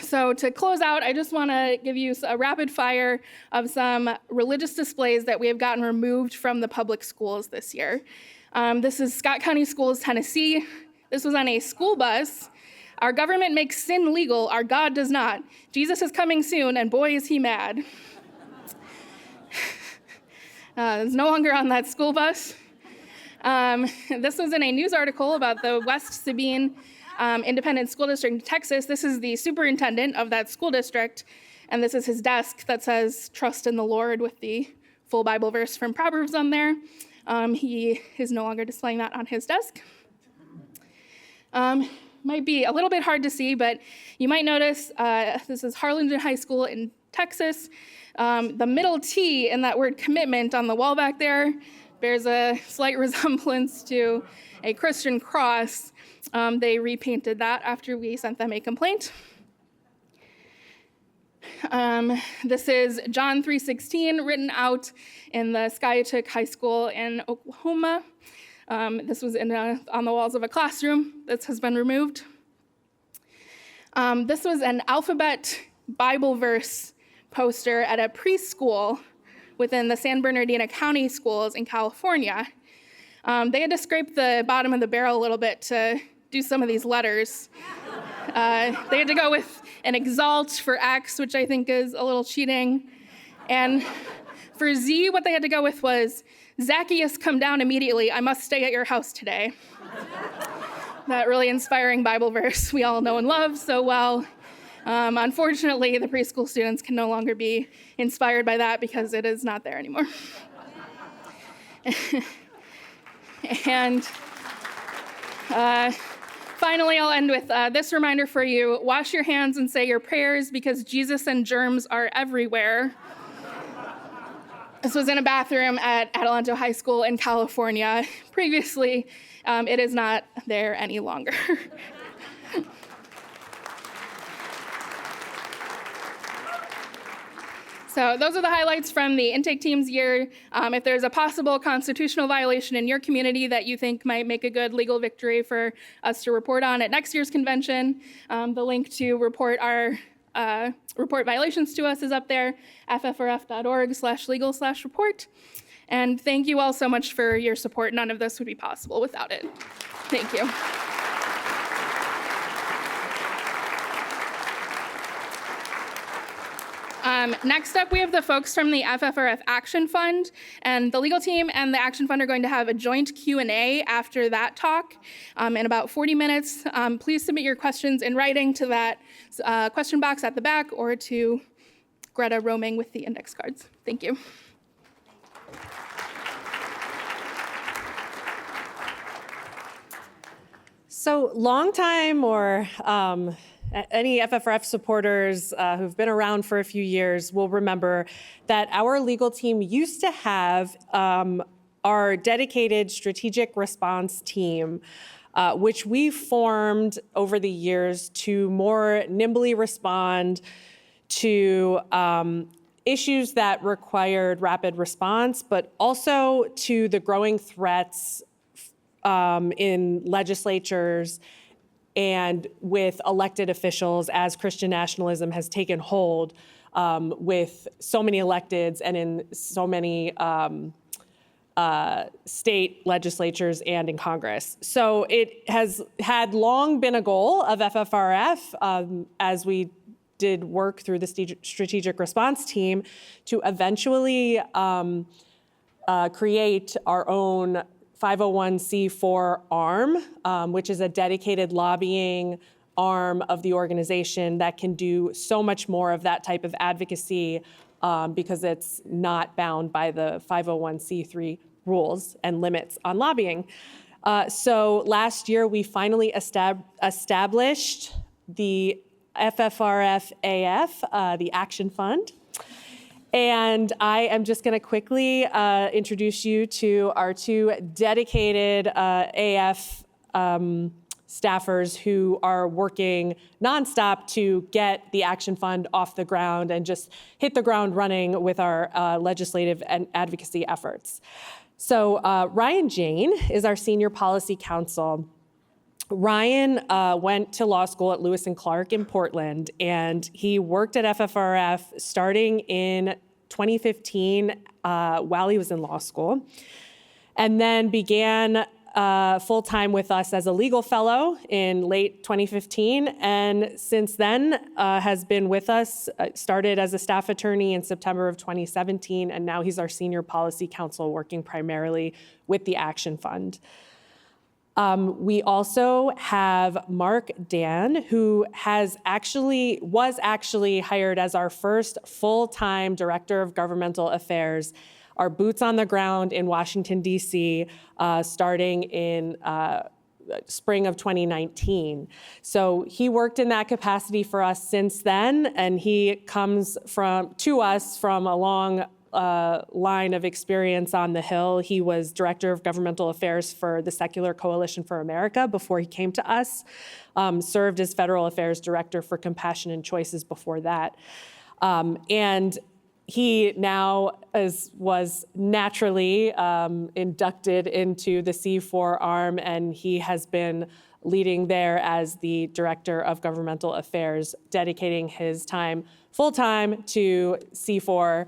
So to close out, I just want to give you a rapid fire of some religious displays that we have gotten removed from the public schools this year. This is Scott County Schools, Tennessee. This was on a school bus. Our government makes sin legal, our God does not. Jesus is coming soon, and boy, is he mad. It's no longer on that school bus. This was in a news article about the West Sabine Independent School District in Texas. This is the superintendent of that school district, and this is his desk that says, "Trust in the Lord," with the full Bible verse from Proverbs on there. He is no longer displaying that on his desk. Might be a little bit hard to see, but you might notice this is Harlingen High School in Texas. The middle T in that word commitment on the wall back there bears a slight resemblance to a Christian cross. They repainted that after we sent them a complaint. This is John 3:16 written out in the Skiatook High School in Oklahoma. This was on the walls of a classroom. This has been removed. This was an alphabet Bible verse poster at a preschool within the San Bernardino County schools in California. They had to scrape the bottom of the barrel a little bit to do some of these letters. They had to go with an exalt for X, which I think is a little cheating. And for Z, what they had to go with was, "Zacchaeus, come down immediately. I must stay at your house today." That really inspiring Bible verse we all know and love so well. Unfortunately, the preschool students can no longer be inspired by that because it is not there anymore. And finally, I'll end with this reminder for you. Wash your hands and say your prayers because Jesus and germs are everywhere. This was in a bathroom at Adelanto High School in California. Previously, it is not there any longer. So those are the highlights from the intake team's year. If there's a possible constitutional violation in your community that you think might make a good legal victory for us to report on at next year's convention, the link to report violations to us is up there, ffrf.org/legal/report. And thank you all so much for your support. None of this would be possible without it. Thank you. Next up, we have the folks from the FFRF Action Fund, and the legal team and the Action Fund are going to have a joint Q&A after that talk in about 40 minutes. Please submit your questions in writing to that question box at the back or to Greta roaming with the index cards. Thank you. So longtime or any FFRF supporters who've been around for a few years will remember that our legal team used to have our dedicated strategic response team, which we formed over the years to more nimbly respond to issues that required rapid response, but also to the growing threats in legislatures and with elected officials as Christian nationalism has taken hold with so many electeds and in so many state legislatures and in Congress. So it has had long been a goal of FFRF as we did work through the strategic response team to eventually create our own 501c4 arm, which is a dedicated lobbying arm of the organization that can do so much more of that type of advocacy because it's not bound by the 501c3 rules and limits on lobbying. So last year, we finally established the FFRF-AF, the Action Fund. And I am just going to quickly introduce you to our two dedicated AF staffers who are working nonstop to get the Action Fund off the ground and just hit the ground running with our legislative and advocacy efforts. So Ryan Jane is our senior policy counsel. Ryan went to law school at Lewis and Clark in Portland, and he worked at FFRF starting in 2015 while he was in law school, and then began full-time with us as a legal fellow in late 2015, and since then has been with us, started as a staff attorney in September of 2017, and now he's our senior policy counsel working primarily with the Action Fund. We also have Mark Dan, who was actually hired as our first full-time director of governmental affairs, our boots on the ground in Washington, D.C., starting in spring of 2019. So he worked in that capacity for us since then, and he comes to us from a long line of experience on the Hill. He was director of governmental affairs for the Secular Coalition for America before he came to us, served as federal affairs director for Compassion and Choices before that. And he now was naturally inducted into the C4 arm, and he has been leading there as the director of governmental affairs, dedicating his time full-time to C4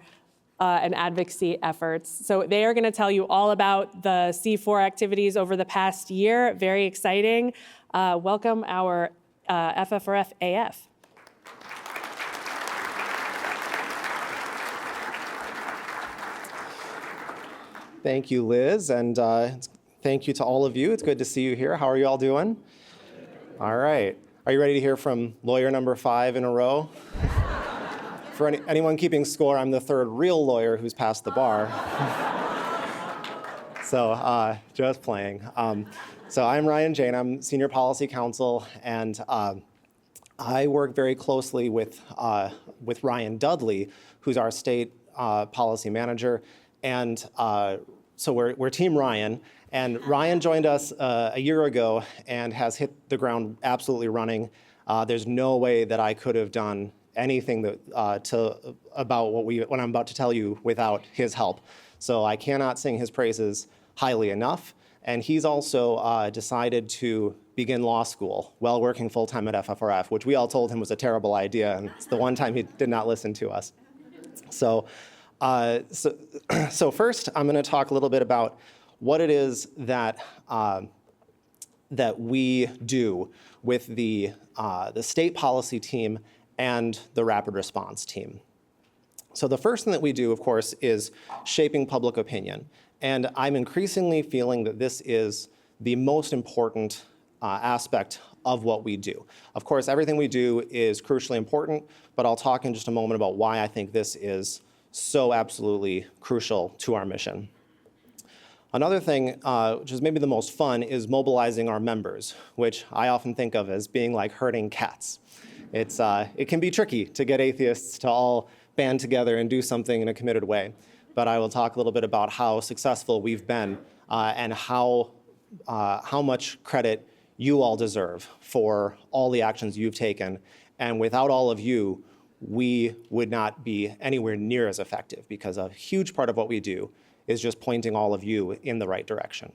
and advocacy efforts. So they are going to tell you all about the C4 activities over the past year. Very exciting. Welcome our FFRF AF. Thank you, Liz, and thank you to all of you. It's good to see you here. How are you all doing? All right. Are you ready to hear from lawyer number 5 in a row? For anyone keeping score, I'm the third real lawyer who's passed the bar. So just playing. So I'm Ryan Jane. I'm senior policy counsel, and I work very closely with Ryan Dudley, who's our state policy manager. And so we're Team Ryan. And Ryan joined us a year ago and has hit the ground absolutely running. There's no way that I could have done anything that, about what I'm about to tell you without his help. So I cannot sing his praises highly enough. And he's also decided to begin law school while working full-time at FFRF, which we all told him was a terrible idea, and it's the one time he did not listen to us. So first, I'm going to talk a little bit about what it is that that we do with the state policy team and the rapid response team. So the first thing that we do, of course, is shaping public opinion. And I'm increasingly feeling that this is the most important aspect of what we do. Of course, everything we do is crucially important, but I'll talk in just a moment about why I think this is so absolutely crucial to our mission. Another thing, which is maybe the most fun, is mobilizing our members, which I often think of as being like herding cats. It can be tricky to get atheists to all band together and do something in a committed way. But I will talk a little bit about how successful we've been and how much credit you all deserve for all the actions you've taken. And without all of you, we would not be anywhere near as effective, because a huge part of what we do is just pointing all of you in the right direction.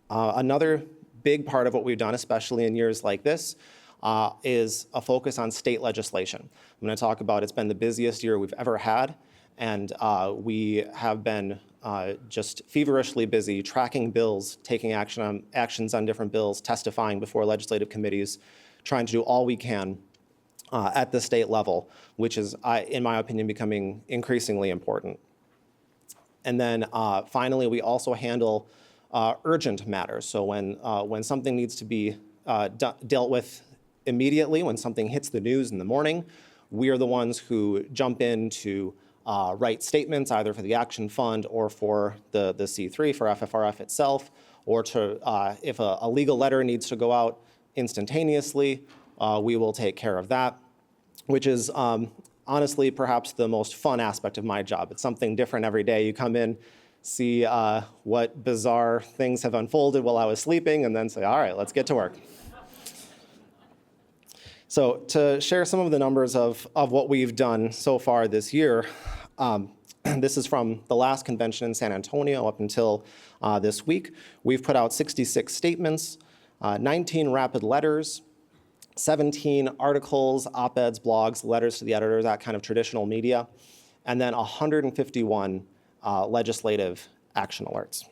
Another big part of what we've done, especially in years like this, is a focus on state legislation. I'm going to talk about it's been the busiest year we've ever had, and we have been just feverishly busy tracking bills, taking actions on different bills, testifying before legislative committees, trying to do all we can at the state level, which is, in my opinion, becoming increasingly important. And then finally, we also handle urgent matters. So when something needs to be dealt with immediately, when something hits the news in the morning, we are the ones who jump in to write statements either for the Action Fund or for the C3 for FFRF itself, or to if a legal letter needs to go out instantaneously, we will take care of that, which is honestly perhaps the most fun aspect of my job. It's something different every day. You come in, see what bizarre things have unfolded while I was sleeping, and then say, all right, let's get to work. So to share some of the numbers of what we've done so far this year, this is from the last convention in San Antonio up until this week. We've put out 66 statements, 19 rapid letters, 17 articles, op-eds, blogs, letters to the editor, that kind of traditional media, and then 151 legislative action alerts.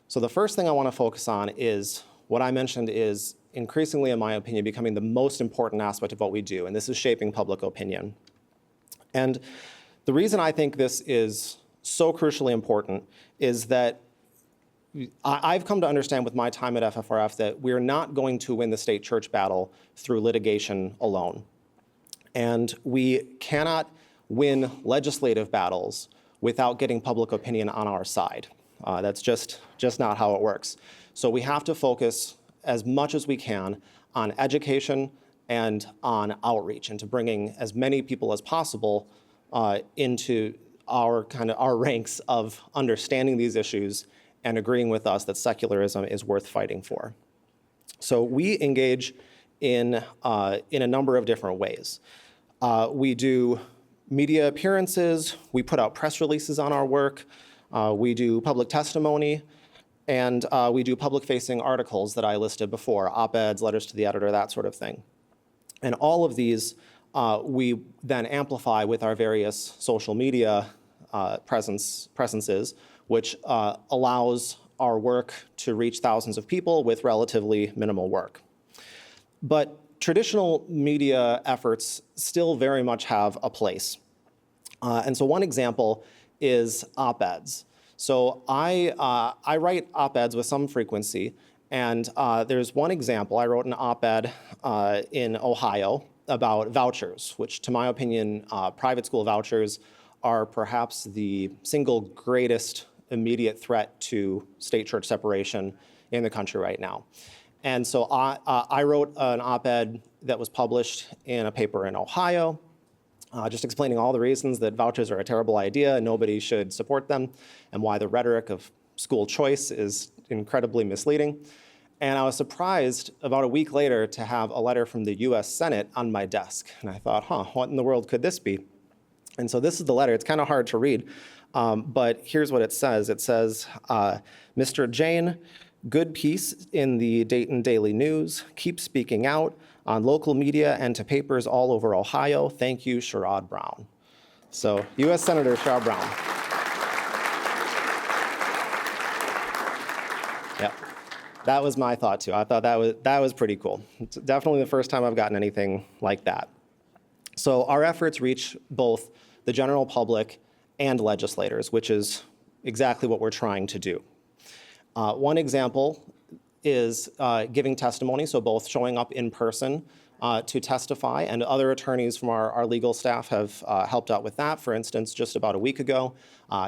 So the first thing I want to focus on is what I mentioned is increasingly, in my opinion, becoming the most important aspect of what we do, and this is shaping public opinion. And the reason I think this is so crucially important is that I've come to understand with my time at FFRF that we're not going to win the state church battle through litigation alone. And we cannot win legislative battles without getting public opinion on our side. That's just not how it works. So we have to focus as much as we can on education and on outreach, and to bringing as many people as possible into our ranks of understanding these issues and agreeing with us that secularism is worth fighting for. So we engage in a number of different ways. We do media appearances, we put out press releases on our work, we do public testimony, and we do public-facing articles that I listed before, op-eds, letters to the editor, that sort of thing. And all of these we then amplify with our various social media presences, which allows our work to reach thousands of people with relatively minimal work. But traditional media efforts still very much have a place. And so one example is op-eds. So I write op-eds with some frequency, and there's one example. I wrote an op-ed in Ohio about vouchers, which to my opinion, private school vouchers are perhaps the single greatest immediate threat to state church separation in the country right now. And so I wrote an op-ed that was published in a paper in Ohio, just explaining all the reasons that vouchers are a terrible idea and nobody should support them, and why the rhetoric of school choice is incredibly misleading. And I was surprised about a week later to have a letter from the US Senate on my desk. And I thought, what in the world could this be? And so this is the letter. It's kind of hard to read, but here's what it says. It says, Mr. Jane, good piece in the Dayton Daily News. Keep speaking out on local media and to papers all over Ohio. Thank you, Sherrod Brown. So US Senator Sherrod Brown. Yep. That was my thought too. I thought that was pretty cool. It's definitely the first time I've gotten anything like that. So our efforts reach both the general public and legislators, which is exactly what we're trying to do. One example is giving testimony, so both showing up in person to testify, and other attorneys from our legal staff have helped out with that. For instance, just about a week ago,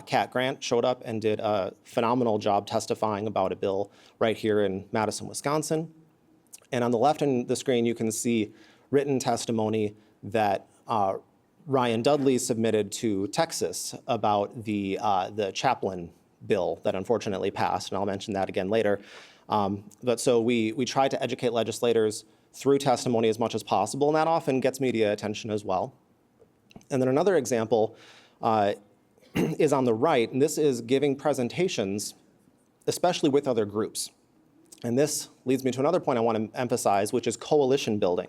Kat Grant showed up and did a phenomenal job testifying about a bill right here in Madison, Wisconsin. And on the left in the screen, you can see written testimony that Ryan Dudley submitted to Texas about the chaplain bill that unfortunately passed, and I'll mention that again later. But so we try to educate legislators through testimony as much as possible, and that often gets media attention as well. And then another example is on the right, and this is giving presentations, especially with other groups. And this leads me to another point I want to emphasize, which is coalition building.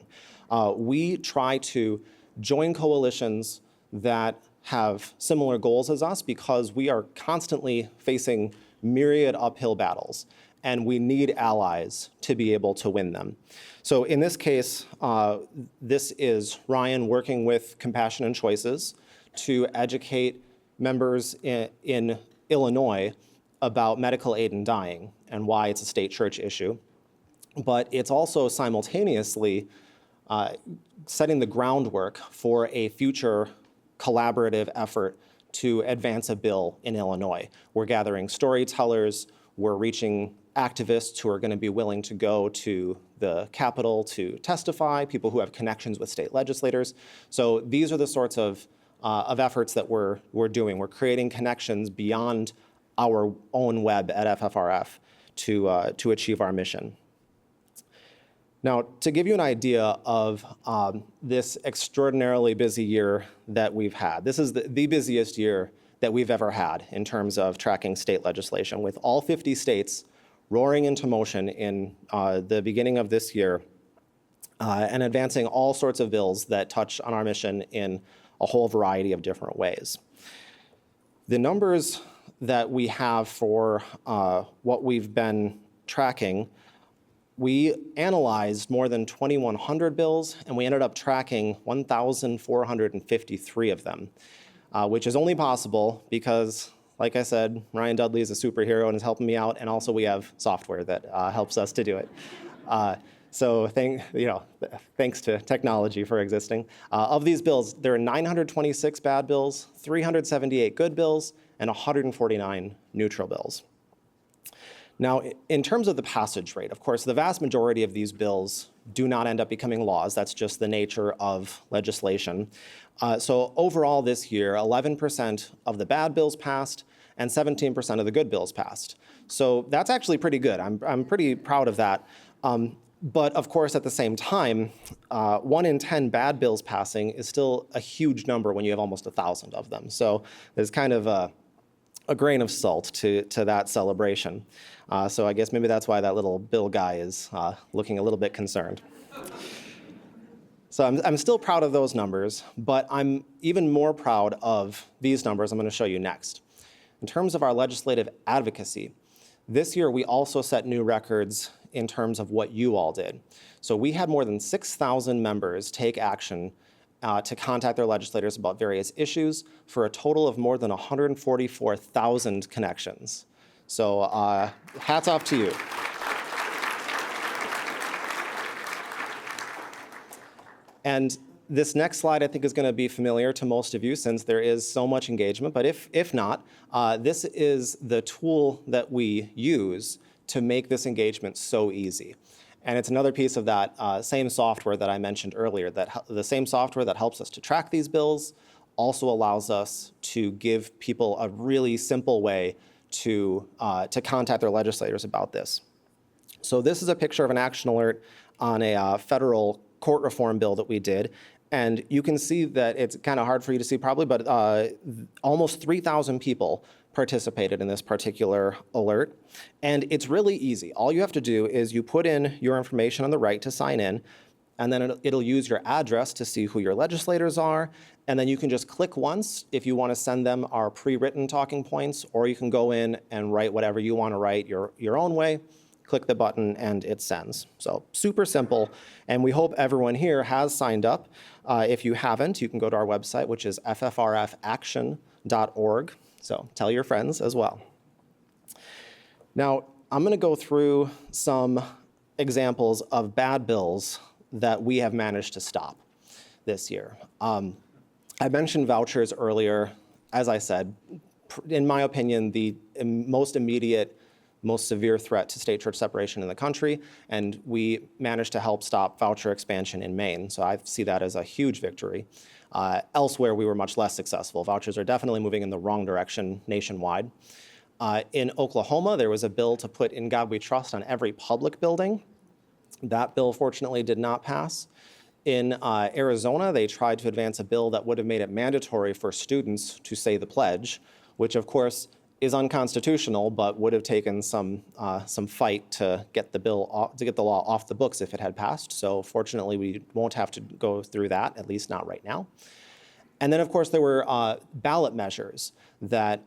We try to join coalitions that have similar goals as us because we are constantly facing myriad uphill battles, and we need allies to be able to win them. So in this case, this is Ryan working with Compassion and Choices to educate members in Illinois about medical aid in dying and why it's a state church issue. But it's also simultaneously setting the groundwork for a future collaborative effort to advance a bill in Illinois. We're gathering storytellers, we're reaching activists who are going to be willing to go to the Capitol to testify, people who have connections with state legislators. So these are the sorts of efforts that we're doing. We're creating connections beyond our own web at FFRF to achieve our mission. Now, to give you an idea of this extraordinarily busy year that we've had, this is the busiest year that we've ever had in terms of tracking state legislation, with all 50 states roaring into motion in the beginning of this year and advancing all sorts of bills that touch on our mission in a whole variety of different ways. The numbers that we have for what we've been tracking, we analyzed more than 2,100 bills, and we ended up tracking 1,453 of them, which is only possible because, like I said, Ryan Dudley is a superhero and is helping me out, and also we have software that helps us to do it. So thanks to technology for existing. Of these bills, there are 926 bad bills, 378 good bills, and 149 neutral bills. Now, in terms of the passage rate, of course, the vast majority of these bills do not end up becoming laws. That's just the nature of legislation. So overall this year, 11% of the bad bills passed and 17% of the good bills passed. So that's actually pretty good. I'm pretty proud of that. But of course, at the same time, 1 in 10 bad bills passing is still a huge number when you have almost 1,000 of them. So there's kind of a grain of salt to that celebration. So I guess maybe that's why that little bill guy is looking a little bit concerned. So I'm still proud of those numbers, but I'm even more proud of these numbers I'm going to show you next. In terms of our legislative advocacy, this year we also set new records in terms of what you all did. So we had more than 6,000 members take action to contact their legislators about various issues for a total of more than 144,000 connections. So hats off to you. And this next slide, I think, is going to be familiar to most of you since there is so much engagement. But if not, this is the tool that we use to make this engagement so easy. And it's another piece of that same software that I mentioned earlier, that the same software that helps us to track these bills also allows us to give people a really simple way to contact their legislators about this. So this is a picture of an action alert on a federal court reform bill that we did. And you can see that it's kind of hard for you to see probably, but almost 3,000 people participated in this particular alert. And it's really easy. All you have to do is you put in your information on the right to sign in, and then it'll use your address to see who your legislators are. And then you can just click once if you want to send them our pre-written talking points, or you can go in and write whatever you want to write your own way. Click the button and it sends. So super simple. And we hope everyone here has signed up. If you haven't, you can go to our website, which is ffrfaction.org. So tell your friends as well. Now, I'm going to go through some examples of bad bills that we have managed to stop this year. I mentioned vouchers earlier. As I said, in my opinion, the most immediate, most severe threat to state-church separation in the country, and we managed to help stop voucher expansion in Maine. So I see that as a huge victory. Elsewhere, we were much less successful. Vouchers are definitely moving in the wrong direction nationwide. In Oklahoma, there was a bill to put "In God We Trust" on every public building. That bill, fortunately, did not pass. In Arizona, they tried to advance a bill that would have made it mandatory for students to say the pledge, which, of course, is unconstitutional, but would have taken some fight to get the law off the books if it had passed. So fortunately, we won't have to go through that, at least not right now. And then, of course, there were ballot measures that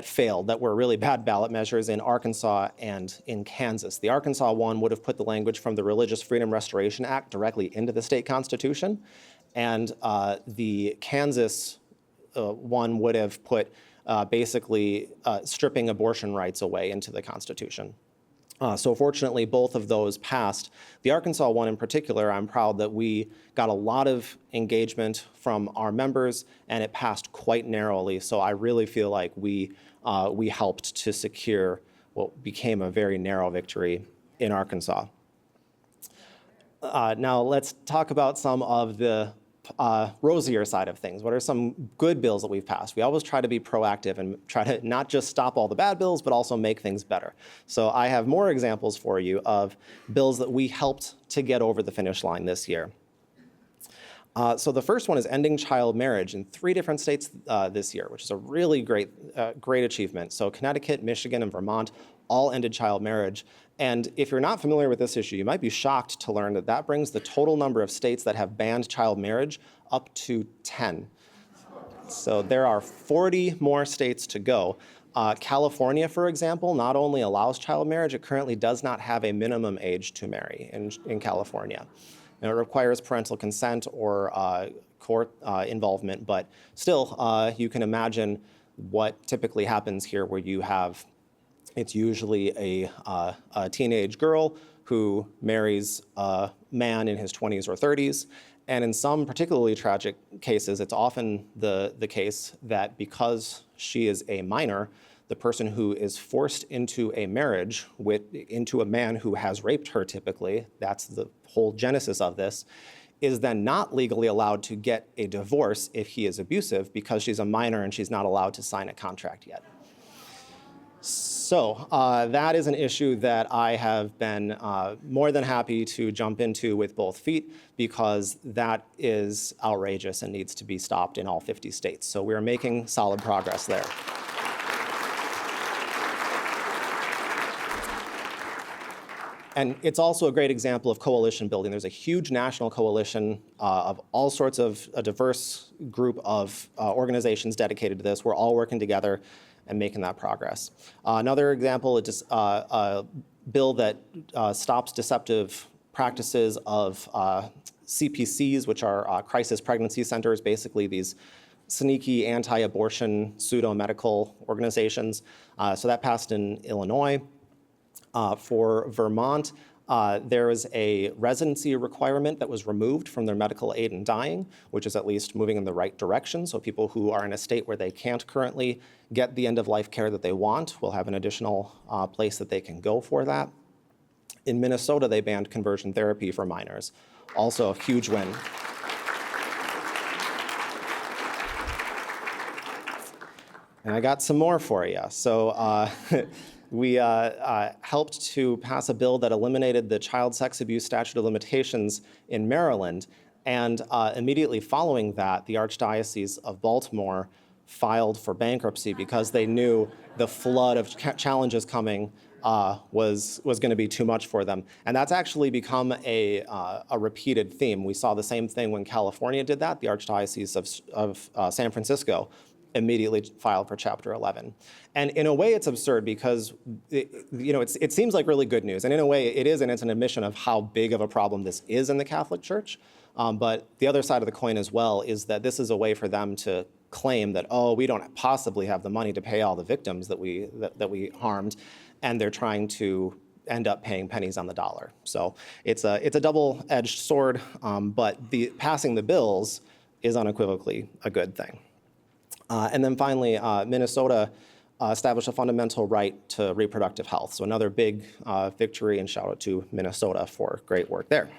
failed, that were really bad ballot measures in Arkansas and in Kansas. The Arkansas one would have put the language from the Religious Freedom Restoration Act directly into the state constitution, and the Kansas one would have put basically stripping abortion rights away into the Constitution. So fortunately, both of those passed. The Arkansas one in particular, I'm proud that we got a lot of engagement from our members, and it passed quite narrowly. So I really feel like we helped to secure what became a very narrow victory in Arkansas. Now let's talk about some of the rosier side of things. What are some good bills that we've passed? We always try to be proactive and try to not just stop all the bad bills, but also make things better. So I have more examples for you of bills that we helped to get over the finish line this year. So the first one is ending child marriage in 3 different states this year, which is a really great achievement. So Connecticut, Michigan, and Vermont all ended child marriage. And if you're not familiar with this issue, you might be shocked to learn that that brings the total number of states that have banned child marriage up to 10. So there are 40 more states to go. California, for example, not only allows child marriage, it currently does not have a minimum age to marry in California. And it requires parental consent or court involvement, but still, you can imagine what typically happens here, where you have, it's usually a teenage girl who marries a man in his 20s or 30s. And in some particularly tragic cases, it's often the case that because she is a minor, the person who is forced into a marriage into a man who has raped her typically, that's the whole genesis of this, is then not legally allowed to get a divorce if he is abusive because she's a minor and she's not allowed to sign a contract yet. So that is an issue that I have been more than happy to jump into with both feet, because that is outrageous and needs to be stopped in all 50 states. So we're making solid progress there. And it's also a great example of coalition building. There's a huge national coalition of all sorts of a diverse group of organizations dedicated to this. We're all working together and making that progress. Another example is a bill that stops deceptive practices of CPCs, which are crisis pregnancy centers, basically these sneaky anti-abortion pseudo-medical organizations. So that passed in Illinois. For Vermont, there is a residency requirement that was removed from their medical aid in dying, which is at least moving in the right direction. So people who are in a state where they can't currently get the end-of-life care that they want will have an additional place that they can go for that. In Minnesota, they banned conversion therapy for minors. Also a huge win. And I got some more for you. So we helped to pass a bill that eliminated the child sex abuse statute of limitations in Maryland. And immediately following that, the Archdiocese of Baltimore filed for bankruptcy because they knew the flood of challenges coming was going to be too much for them. And that's actually become a repeated theme. We saw the same thing when California did that. The Archdiocese of San Francisco immediately filed for Chapter 11. And in a way, it's absurd because it seems like really good news. And in a way, it is, and it's an admission of how big of a problem this is in the Catholic Church. But the other side of the coin as well is that this is a way for them to claim that, oh, we don't possibly have the money to pay all the victims that we harmed, and they're trying to end up paying pennies on the dollar. So it's a double-edged sword, but passing the bills is unequivocally a good thing. And then finally, Minnesota established a fundamental right to reproductive health. So another big victory, and shout out to Minnesota for great work there.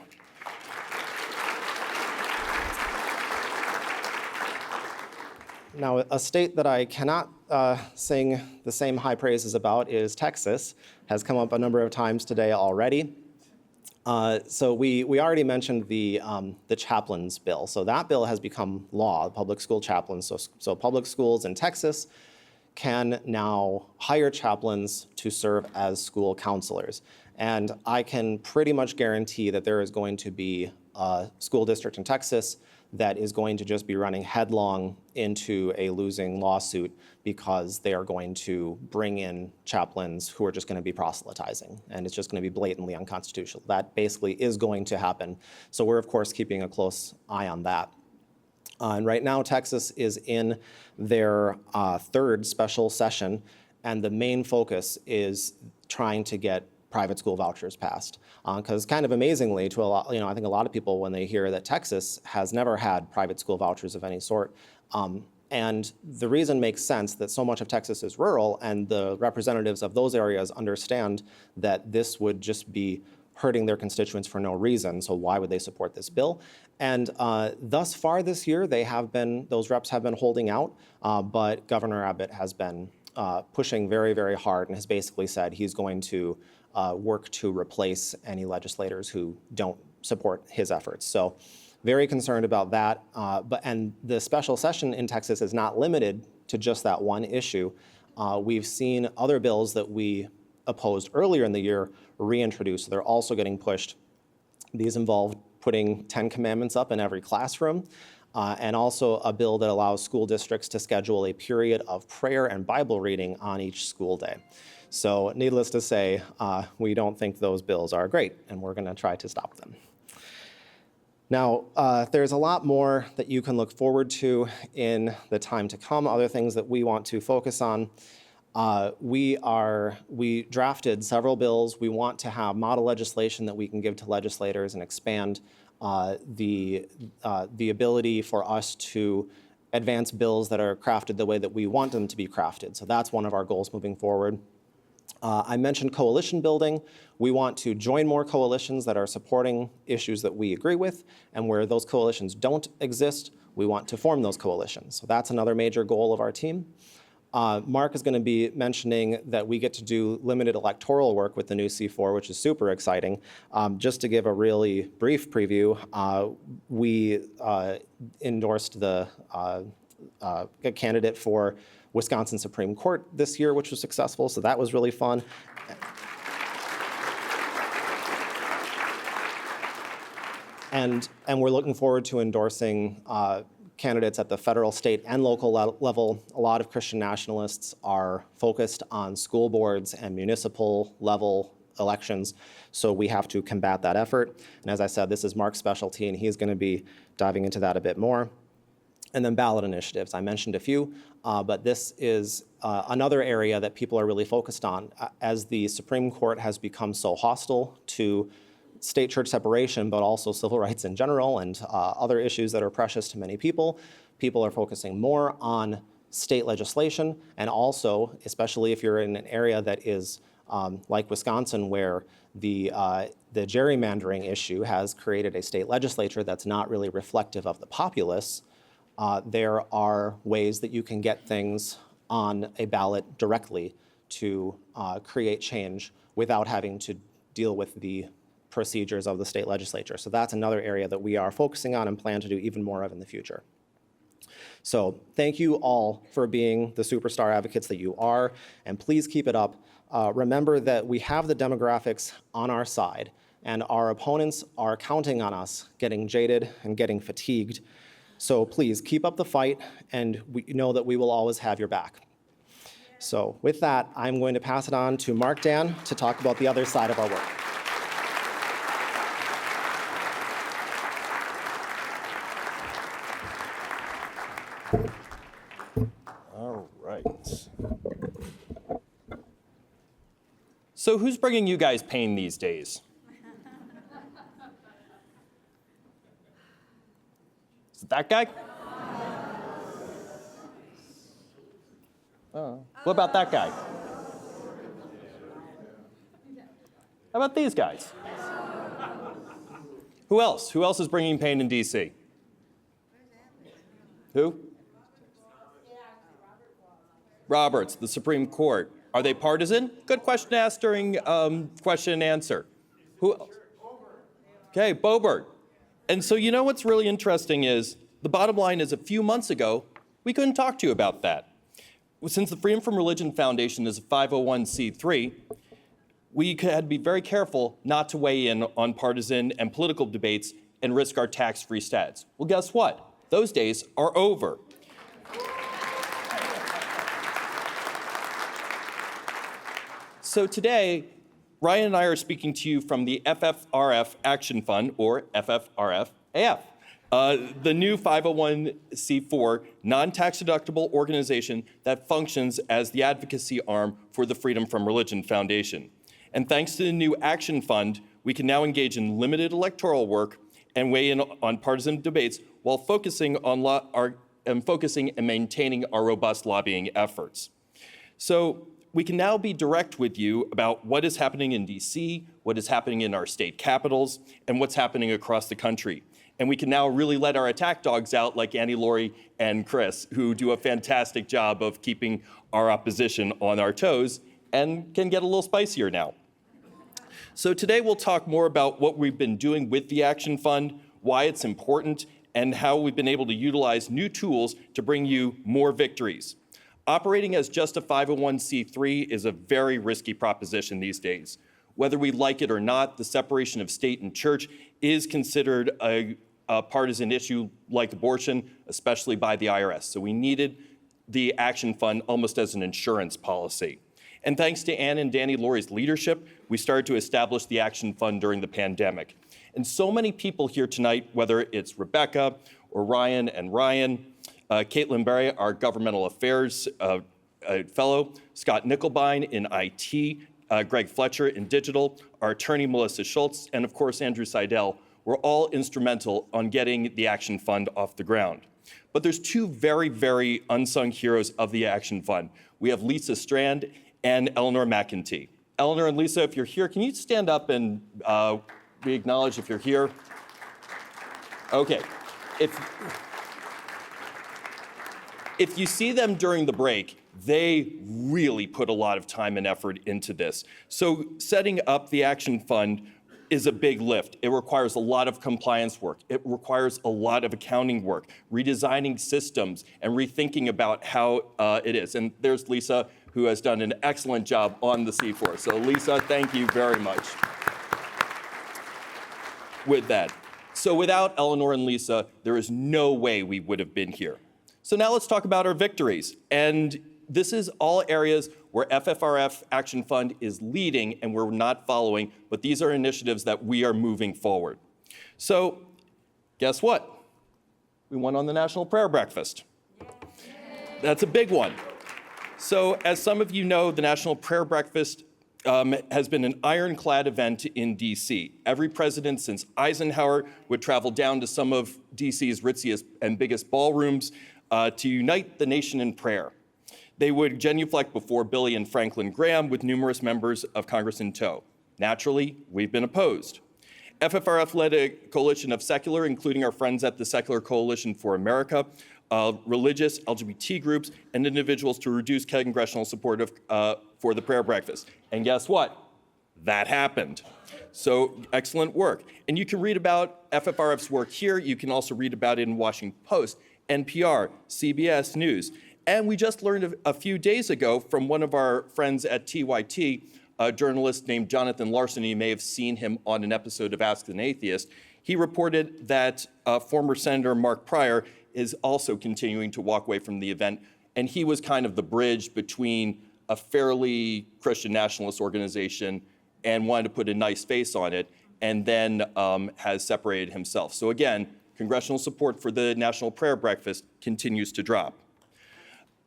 Now, a state that I cannot sing the same high praises about is Texas. Has come up a number of times today already. So we already mentioned the chaplains bill. So that bill has become law, public school chaplains. So public schools in Texas can now hire chaplains to serve as school counselors. And I can pretty much guarantee that there is going to be a school district in Texas that is going to just be running headlong into a losing lawsuit because they are going to bring in chaplains who are just going to be proselytizing, and it's just going to be blatantly unconstitutional. That basically is going to happen. So we're, of course, keeping a close eye on that. And right now, Texas is in their third special session, and the main focus is trying to get private school vouchers passed. Because kind of amazingly, to a lot, I think a lot of people, when they hear that Texas has never had private school vouchers of any sort, and the reason makes sense that so much of Texas is rural, and the representatives of those areas understand that this would just be hurting their constituents for no reason. So why would they support this bill? And thus far this year, those reps have been holding out, but Governor Abbott has been pushing very, very hard and has basically said he's going to work to replace any legislators who don't support his efforts. So very concerned about that. And the special session in Texas is not limited to just that one issue. We've seen other bills that we opposed earlier in the year reintroduced. They're also getting pushed. These involve putting 10 commandments up in every classroom, and also a bill that allows school districts to schedule a period of prayer and Bible reading on each school day. So needless to say, we don't think those bills are great, and we're going to try to stop them. Now, there's a lot more that you can look forward to in the time to come, other things that we want to focus on. We drafted several bills. We want to have model legislation that we can give to legislators and expand the ability for us to advance bills that are crafted the way that we want them to be crafted. So that's one of our goals moving forward. I mentioned coalition building. We want to join more coalitions that are supporting issues that we agree with, and where those coalitions don't exist, we want to form those coalitions. So that's another major goal of our team. Mark is going to be mentioning that we get to do limited electoral work with the new C4, which is super exciting. Just to give a really brief preview, we endorsed a candidate for Wisconsin Supreme Court this year, which was successful, so that was really fun. And we're looking forward to endorsing candidates at the federal, state, and local level. A lot of Christian nationalists are focused on school boards and municipal level elections, so we have to combat that effort. And as I said, this is Mark's specialty, and he's going to be diving into that a bit more. And then ballot initiatives. I mentioned a few, but this is another area that people are really focused on. As the Supreme Court has become so hostile to state-church separation, but also civil rights in general and other issues that are precious to many people, people are focusing more on state legislation, and also, especially if you're in an area that is like Wisconsin, where the gerrymandering issue has created a state legislature that's not really reflective of the populace. There are ways that you can get things on a ballot directly to create change without having to deal with the procedures of the state legislature. So that's another area that we are focusing on and plan to do even more of in the future. So thank you all for being the superstar advocates that you are, and please keep it up. Remember that we have the demographics on our side, and our opponents are counting on us getting jaded and getting fatigued. So please keep up the fight, and we know that we will always have your back. So with that, I'm going to pass it on to Mark Dan to talk about the other side of our work. All right. So who's bringing you guys pain these days? Is it that guy? What about that guy? How about these guys? Who else? Who else is bringing pain in DC? Who? Roberts, the Supreme Court. Are they partisan? Good question to ask during question and answer. Who else? Okay, Boebert. And so you know what's really interesting is, the bottom line is a few months ago, we couldn't talk to you about that. Since the Freedom from Religion Foundation is a 501c3, we had to be very careful not to weigh in on partisan and political debates and risk our tax-free status. Well, guess what? Those days are over. So today, Ryan and I are speaking to you from the FFRF Action Fund, or FFRF-AF, the new 501c4 non-tax deductible organization that functions as the advocacy arm for the Freedom from Religion Foundation. And thanks to the new Action Fund, we can now engage in limited electoral work and weigh in on partisan debates while focusing and maintaining our robust lobbying efforts. So we can now be direct with you about what is happening in DC, what is happening in our state capitals, and what's happening across the country. And we can now really let our attack dogs out like Annie Laurie and Chris, who do a fantastic job of keeping our opposition on our toes and can get a little spicier now. So today we'll talk more about what we've been doing with the Action Fund, why it's important, and how we've been able to utilize new tools to bring you more victories. Operating as just a 501c3 is a very risky proposition these days. Whether we like it or not, the separation of state and church is considered a partisan issue like abortion, especially by the IRS. So we needed the Action Fund almost as an insurance policy. And thanks to Ann and Danny Laurie's leadership, we started to establish the Action Fund during the pandemic. And so many people here tonight, whether it's Rebecca or Ryan and Ryan, Caitlin Berry, our governmental affairs fellow, Scott Nickelbein in IT, Greg Fletcher in digital, our attorney Melissa Schultz, and of course Andrew Seidel, were all instrumental on getting the Action Fund off the ground. But there's two very, very unsung heroes of the Action Fund. We have Lisa Strand and Eleanor McEntee. Eleanor and Lisa, if you're here, can you stand up and be acknowledged if you're here? Okay. If you see them during the break, they really put a lot of time and effort into this. So setting up the Action Fund is a big lift. It requires a lot of compliance work. It requires a lot of accounting work, redesigning systems, and rethinking about how it is. And there's Lisa, who has done an excellent job on the C4. So Lisa, thank you very much with that. So without Eleanor and Lisa, there is no way we would have been here. So now let's talk about our victories. And this is all areas where FFRF Action Fund is leading and we're not following, but these are initiatives that we are moving forward. So guess what? We won on the National Prayer Breakfast. That's a big one. So as some of you know, the National Prayer Breakfast has been an ironclad event in DC. Every president since Eisenhower would travel down to some of DC's ritziest and biggest ballrooms to unite the nation in prayer. They would genuflect before Billy and Franklin Graham with numerous members of Congress in tow. Naturally, we've been opposed. FFRF led a coalition of secular, including our friends at the Secular Coalition for America, religious, LGBT groups, and individuals to reduce congressional support for the prayer breakfast. And guess what? That happened. So excellent work. And you can read about FFRF's work here. You can also read about it in Washington Post, NPR, CBS News. And we just learned a few days ago from one of our friends at TYT, a journalist named Jonathan Larson. You may have seen him on an episode of Ask an Atheist. He reported that former Senator Mark Pryor is also continuing to walk away from the event. And he was kind of the bridge between a fairly Christian nationalist organization and wanted to put a nice face on it, and then has separated himself. So again, congressional support for the National Prayer Breakfast continues to drop.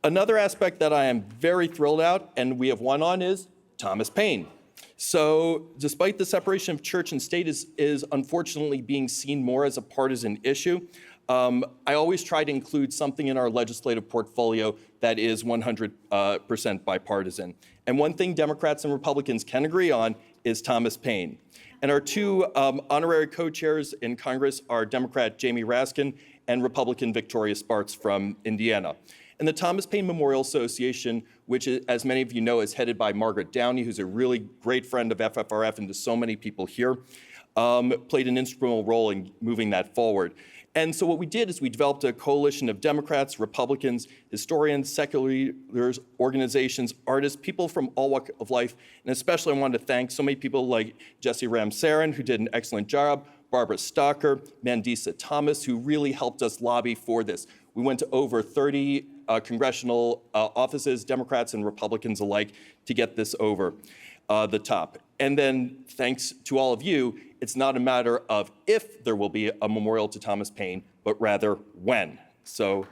Another aspect that I am very thrilled out, and we have one on, is Thomas Paine. So despite the separation of church and state is unfortunately being seen more as a partisan issue, I always try to include something in our legislative portfolio that is 100% bipartisan. And one thing Democrats and Republicans can agree on is Thomas Paine. And our two honorary co-chairs in Congress are Democrat Jamie Raskin and Republican Victoria Sparks from Indiana. And the Thomas Paine Memorial Association, which, as many of you know, is headed by Margaret Downey, who's a really great friend of FFRF and to so many people here, played an instrumental role in moving that forward. And so what we did is we developed a coalition of Democrats, Republicans, historians, secular leaders, organizations, artists, people from all walks of life. And especially I wanted to thank so many people like Jesse Ramsaran, who did an excellent job, Barbara Stocker, Mandisa Thomas, who really helped us lobby for this. We went to over 30 congressional offices, Democrats and Republicans alike, to get this over the top. And then thanks to all of you, it's not a matter of if there will be a memorial to Thomas Paine, but rather when. So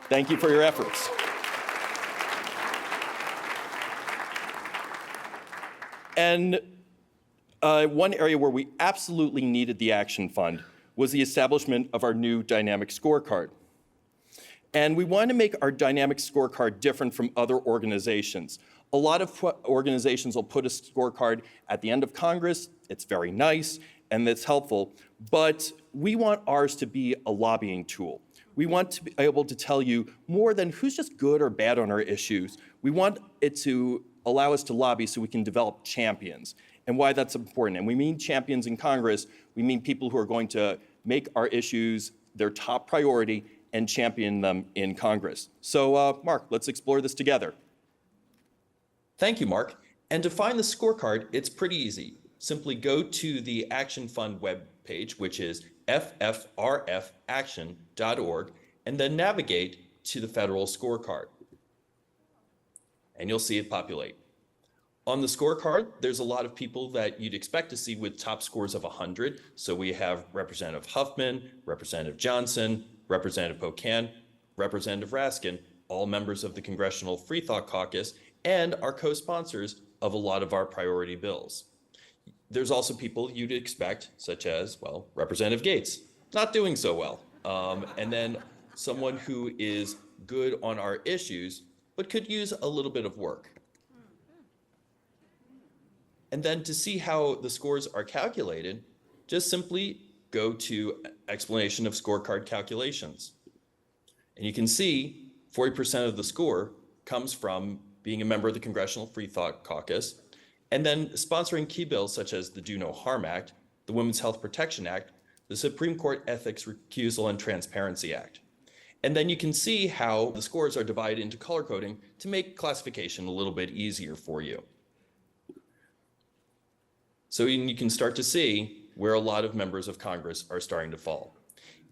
thank you for your efforts. And one area where we absolutely needed the Action Fund was the establishment of our new dynamic scorecard. And we wanted to make our dynamic scorecard different from other organizations. A lot of organizations will put a scorecard at the end of Congress. It's very nice and it's helpful, but we want ours to be a lobbying tool. We want to be able to tell you more than who's just good or bad on our issues. We want it to allow us to lobby so we can develop champions, and why that's important. And we mean champions in Congress. We mean people who are going to make our issues their top priority and champion them in Congress. So Mark, let's explore this together. Thank you, Mark. And to find the scorecard, it's pretty easy. Simply go to the Action Fund webpage, which is ffrfaction.org, and then navigate to the federal scorecard. And you'll see it populate. On the scorecard, there's a lot of people that you'd expect to see with top scores of 100. So we have Representative Huffman, Representative Johnson, Representative Pocan, Representative Raskin, all members of the Congressional Free Thought Caucus, and are co-sponsors of a lot of our priority bills. There's also people you'd expect, such as, well, Representative Gates, not doing so well. And then someone who is good on our issues, but could use a little bit of work. And then to see how the scores are calculated, just simply go to explanation of scorecard calculations. And you can see 40% of the score comes from being a member of the Congressional Free Thought Caucus, and then sponsoring key bills such as the Do No Harm Act, the Women's Health Protection Act, the Supreme Court Ethics Recusal and Transparency Act. And then you can see how the scores are divided into color coding to make classification a little bit easier for you. So you can start to see where a lot of members of Congress are starting to fall.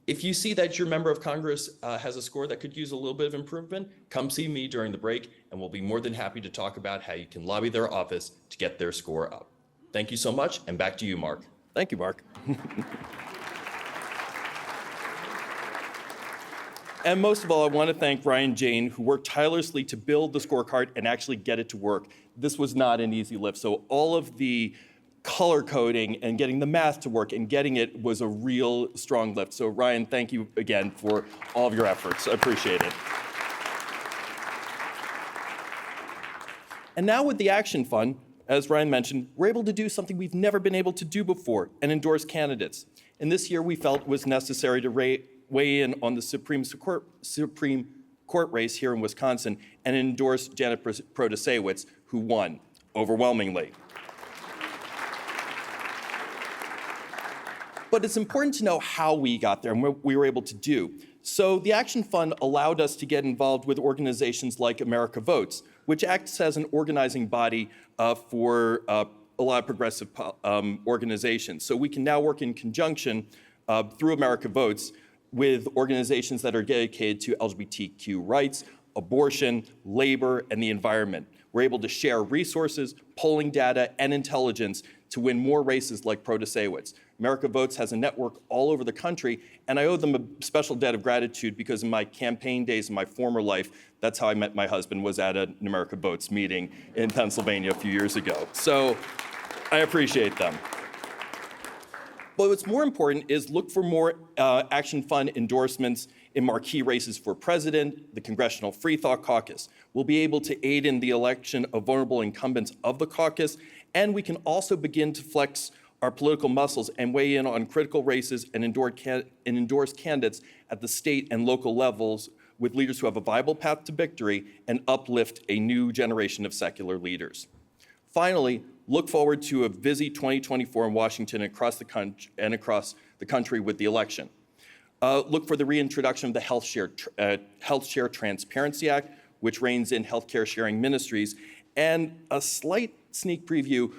If you see that your member of Congress has a score that could use a little bit of improvement, come see me during the break, and we'll be more than happy to talk about how you can lobby their office to get their score up. Thank you so much, and back to you, Mark. Thank you, Mark. And most of all, I want to thank Ryan Jane, who worked tirelessly to build the scorecard and actually get it to work. This was not an easy lift. So all of the color coding and getting the math to work and getting it was a real strong lift. So Ryan, thank you again for all of your efforts. I appreciate it. And now with the Action Fund, as Ryan mentioned, we're able to do something we've never been able to do before and endorse candidates. And this year we felt it was necessary to weigh in on the Supreme Court race here in Wisconsin and endorse Janet Protasewicz, who won overwhelmingly. But it's important to know how we got there and what we were able to do. So the Action Fund allowed us to get involved with organizations like America Votes, which acts as an organizing body for a lot of progressive organizations. So we can now work in conjunction through America Votes with organizations that are dedicated to LGBTQ rights, abortion, labor, and the environment. We're able to share resources, polling data, and intelligence to win more races like Protasewicz. America Votes has a network all over the country, and I owe them a special debt of gratitude because in my campaign days in my former life, that's how I met my husband, was at an America Votes meeting in Pennsylvania a few years ago. So I appreciate them. But what's more important is look for more Action Fund endorsements in marquee races for president, the Congressional Free Thought Caucus. We'll be able to aid in the election of vulnerable incumbents of the caucus, and we can also begin to flex our political muscles and weigh in on critical races and endorse candidates at the state and local levels with leaders who have a viable path to victory and uplift a new generation of secular leaders. Finally, look forward to a busy 2024 in Washington and across the country with the election. Look for the reintroduction of the Health Share Transparency Act, which reins in healthcare sharing ministries, and a slight sneak preview,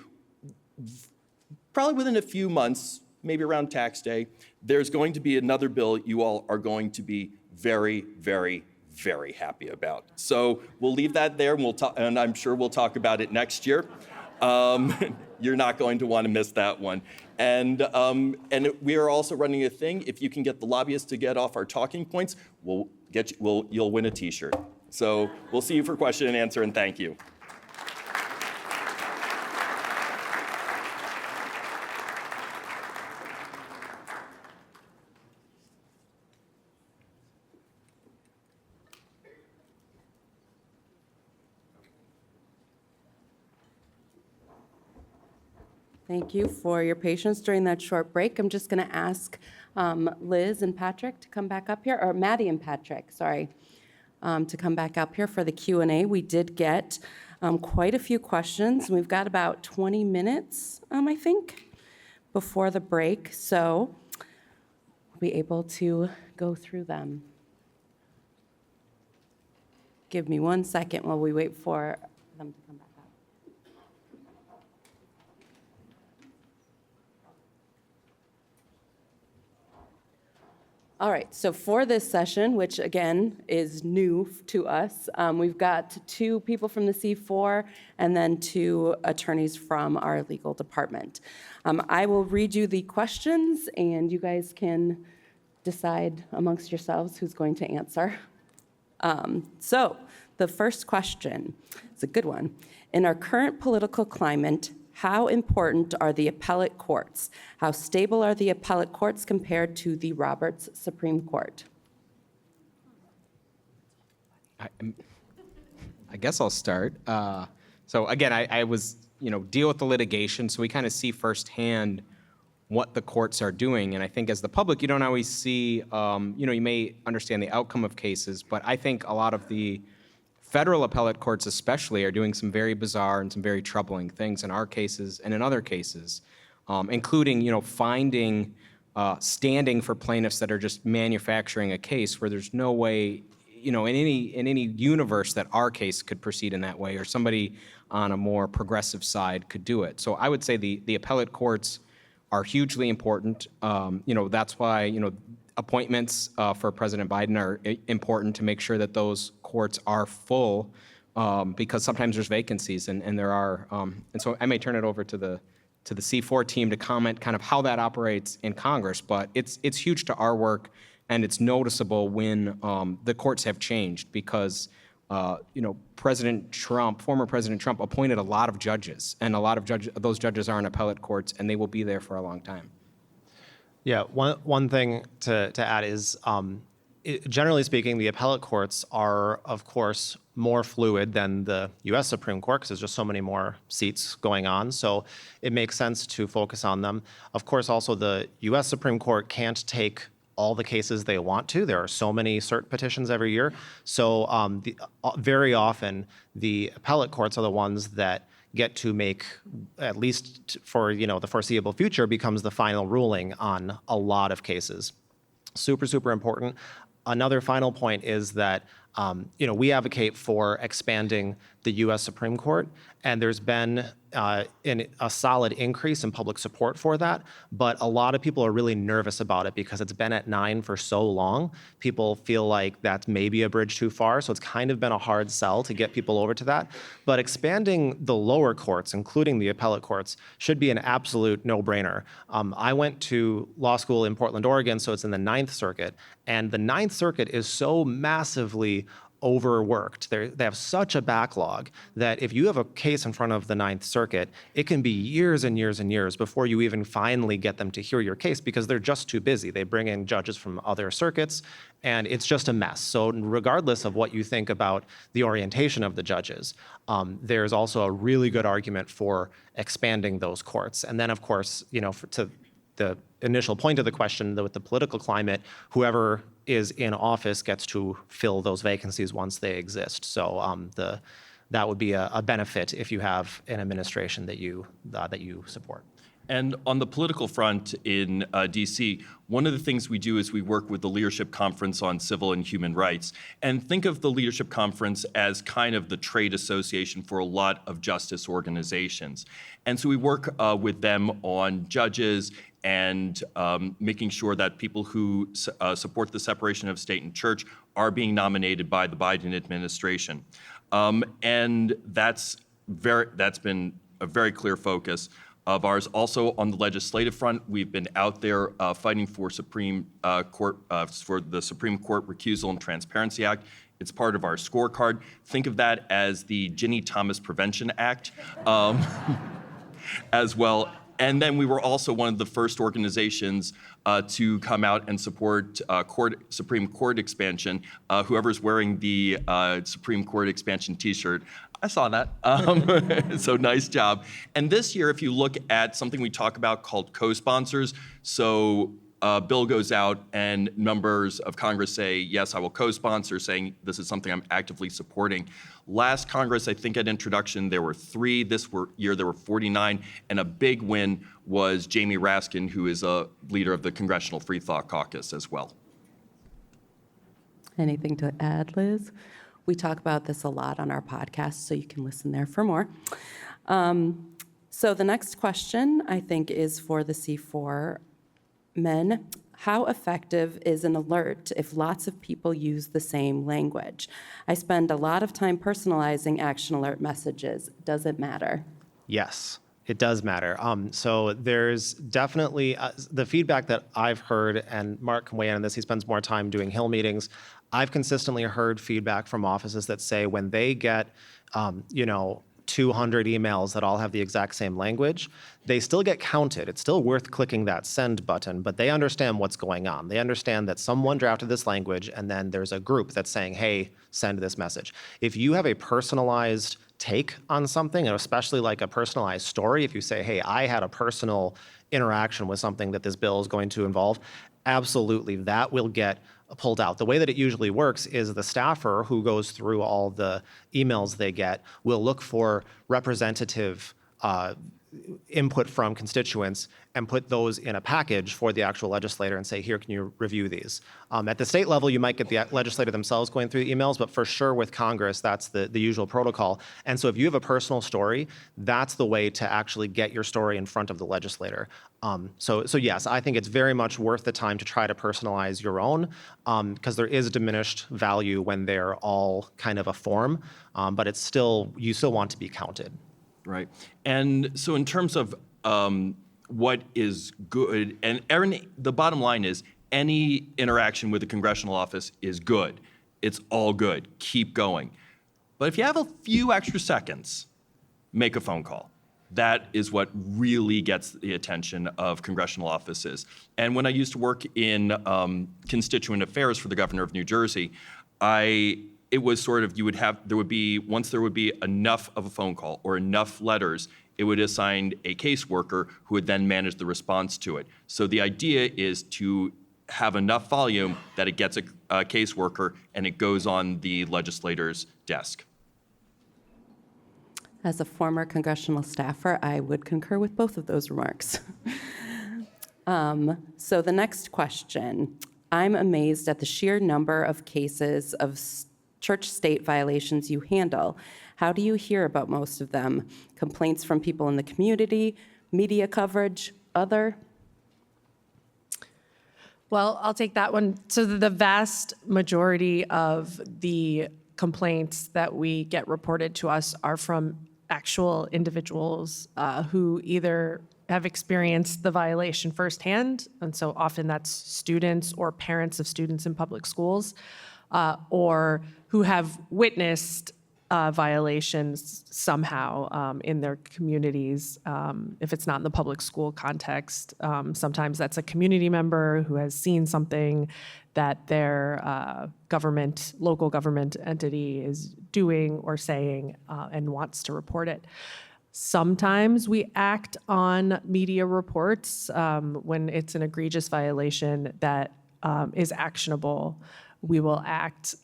probably within a few months, maybe around tax day, there's going to be another bill you all are going to be very, very, very happy about. So we'll leave that there, and I'm sure we'll talk about it next year. You're not going to want to miss that one. And we are also running a thing. If you can get the lobbyists to get off our talking points, you'll win a T-shirt. So we'll see you for question and answer, and thank you. Thank you for your patience during that short break. I'm just going to ask Liz and Patrick to come back up here, or Maddie and Patrick, sorry, to come back up here for the Q&A. We did get quite a few questions. We've got about 20 minutes, I think, before the break, so we'll be able to go through them. Give me 1 second while we wait for them to come back up. All right, so for this session, which again is new to us, we've got 2 people from the C4 and then 2 attorneys from our legal department. I will read you the questions and you guys can decide amongst yourselves who's going to answer. So the first question, it's a good one. In our current political climate, how important are the appellate courts? How stable are the appellate courts compared to the Roberts Supreme Court? I guess I'll start. So again, I was, deal with the litigation, so we kind of see firsthand what the courts are doing. And I think as the public, you don't always see, you may understand the outcome of cases, but I think a lot of the federal appellate courts especially are doing some very bizarre and some very troubling things in our cases and in other cases, including, finding standing for plaintiffs that are just manufacturing a case where there's no way, in any universe that our case could proceed in that way, or somebody on a more progressive side could do it. So I would say the appellate courts are hugely important. That's why, appointments for President Biden are important to make sure that those courts are full, because sometimes there's vacancies and there are, and so I may turn it over to the C4 team to comment kind of how that operates in Congress, but it's huge to our work, and it's noticeable when the courts have changed because former President Trump appointed a lot of judges, and a lot of those judges are in appellate courts, and they will be there for a long time. Yeah, one thing to add is, generally speaking, the appellate courts are, of course, more fluid than the U.S. Supreme Court because there's just so many more seats going on. So it makes sense to focus on them. Of course, also the U.S. Supreme Court can't take all the cases they want to. There are so many cert petitions every year. So very often the appellate courts are the ones that get to make, at least for the foreseeable future, becomes the final ruling on a lot of cases. Super, super important. Another final point is that we advocate for expanding the U.S. Supreme Court, and there's been a solid increase in public support for that, but a lot of people are really nervous about it because it's been at 9 for so long. People feel like that's maybe a bridge too far, so it's kind of been a hard sell to get people over to that. But expanding the lower courts, including the appellate courts, should be an absolute no-brainer. I went to law school in Portland, Oregon, so it's in the Ninth Circuit, and the Ninth Circuit is so massively overworked. They have such a backlog that if you have a case in front of the Ninth Circuit, it can be years and years and years before you even finally get them to hear your case because they're just too busy. They bring in judges from other circuits, and it's just a mess. So regardless of what you think about the orientation of the judges, there's also a really good argument for expanding those courts. And then, of course, to the initial point of the question, with the political climate, whoever is in office gets to fill those vacancies once they exist. So that would be a benefit if you have an administration that you support. And on the political front in DC, one of the things we do is we work with the Leadership Conference on Civil and Human Rights. And think of the Leadership Conference as kind of the trade association for a lot of justice organizations. And so we work with them on judges and making sure that people who support the separation of state and church are being nominated by the Biden administration. And that's been a very clear focus of ours. Also on the legislative front, we've been out there fighting for Supreme Court for the Supreme Court Recusal and Transparency Act. It's part of our scorecard. Think of that as the Ginny Thomas Prevention Act as well. And then we were also one of the first organizations to come out and support Supreme Court expansion. Whoever's wearing the Supreme Court expansion T-shirt, I saw that. So nice job. And this year, if you look at something we talk about called co-sponsors, so a bill goes out and members of Congress say, yes, I will co-sponsor, saying this is something I'm actively supporting. Last Congress, I think at introduction, there were 3. This year, there were 49. And a big win was Jamie Raskin, who is a leader of the Congressional Free Thought Caucus as well. Anything to add, Liz? We talk about this a lot on our podcast, so you can listen there for more. So the next question, I think, is for the C4 men. How effective is an alert if lots of people use the same language? I spend a lot of time personalizing action alert messages. Does it matter? Yes, it does matter. So there's definitely the feedback that I've heard, and Mark can weigh in on this, he spends more time doing Hill meetings. I've consistently heard feedback from offices that say when they get, 200 emails that all have the exact same language, they still get counted. It's still worth clicking that send button, but they understand what's going on. They understand that someone drafted this language and then there's a group that's saying, hey, send this message. If you have a personalized take on something, and especially like a personalized story, if you say, hey, I had a personal interaction with something that this bill is going to involve, absolutely, that will get pulled out. The way that it usually works is the staffer who goes through all the emails they get will look for representative input from constituents and put those in a package for the actual legislator and say, here, can you review these? At the state level, you might get the legislator themselves going through the emails, but for sure with Congress, that's the usual protocol. And so if you have a personal story, that's the way to actually get your story in front of the legislator. So yes, I think it's very much worth the time to try to personalize your own, because there is diminished value when they're all kind of a form, but you still want to be counted. Right. And so in terms of what is good, and Erin, the bottom line is any interaction with a congressional office is good. It's all good. Keep going. But if you have a few extra seconds, make a phone call. That is what really gets the attention of congressional offices. And when I used to work in constituent affairs for the governor of New Jersey, it was sort of, once there would be enough of a phone call or enough letters, it would assign a caseworker who would then manage the response to it. So the idea is to have enough volume that it gets a caseworker and it goes on the legislator's desk. As a former congressional staffer, I would concur with both of those remarks. So the next question. I'm amazed at the sheer number of cases of church-state violations you handle. How do you hear about most of them? Complaints from people in the community, media coverage, other? Well, I'll take that one. So the vast majority of the complaints that we get reported to us are from actual individuals who either have experienced the violation firsthand, and so often that's students or parents of students in public schools, or who have witnessed violations somehow in their communities. If it's not in the public school context, sometimes that's a community member who has seen something that their local government entity is doing or saying and wants to report it. Sometimes we act on media reports when it's an egregious violation that is actionable. We will act.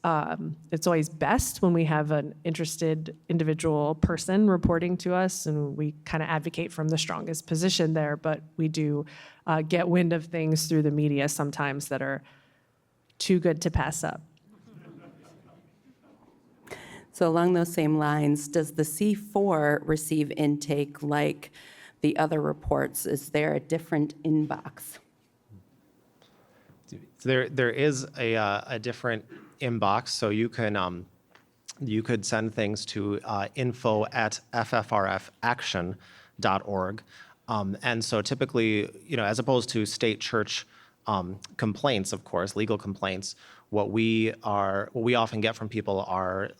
It's always best when we have an interested individual person reporting to us, and we kind of advocate from the strongest position there, but we do get wind of things through the media sometimes that are too good to pass up. So along those same lines, does the C4 receive intake like the other reports? Is there a different inbox? There is a different inbox, so you could send things to info@ffrfaction.org. And so typically, as opposed to state church complaints, of course, legal complaints, what we often get from people are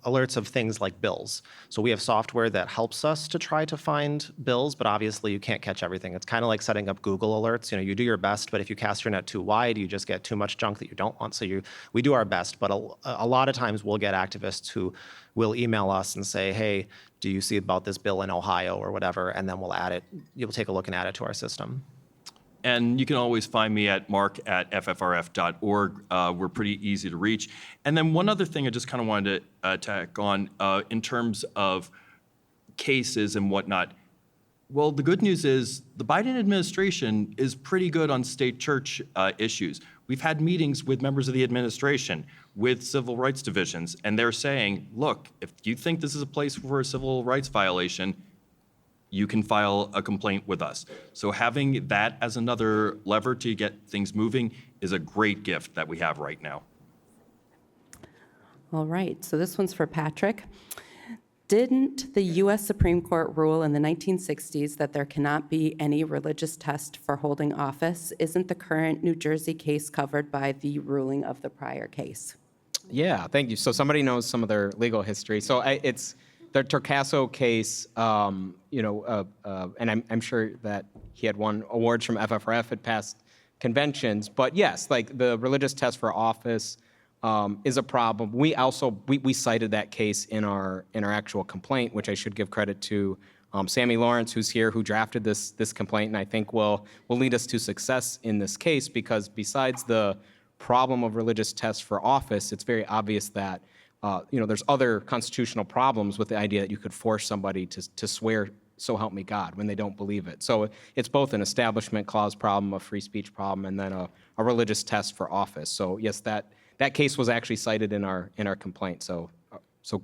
alerts of things like bills. So we have software that helps us to try to find bills, but obviously you can't catch everything. It's kind of like setting up Google alerts. You do your best, but if you cast your net too wide, you just get too much junk that you don't want. So we do our best, but a lot of times we'll get activists who will email us and say, hey, do you see about this bill in Ohio or whatever? And then we'll add it. You'll take a look and add it to our system. And you can always find me at mark@ffrf.org. We're pretty easy to reach. And then one other thing I just kind of wanted to tack on in terms of cases and whatnot. Well, the good news is the Biden administration is pretty good on state church issues. We've had meetings with members of the administration, with civil rights divisions, and they're saying, look, if you think this is a place for a civil rights violation, you can file a complaint with us. So having that as another lever to get things moving is a great gift that we have right now. All right, so this one's for Patrick. Didn't the U.S. Supreme Court rule in the 1960s that there cannot be any religious test for holding office? Isn't the current New Jersey case covered by the ruling of the prior case? Yeah, thank you. So somebody knows some of their legal history. So it's the Torcaso case, and I'm sure that he had won awards from FFRF at past conventions. But yes, like the religious test for office is a problem. We also we cited that case in our actual complaint, which I should give credit to Sammy Lawrence, who's here, who drafted this complaint, and I think will lead us to success in this case, because besides the problem of religious tests for office, it's very obvious that there's other constitutional problems with the idea that you could force somebody to swear, so help me God, when they don't believe it. So it's both an establishment clause problem, a free speech problem, and then a religious test for office. So yes, that case was actually cited in our complaint. So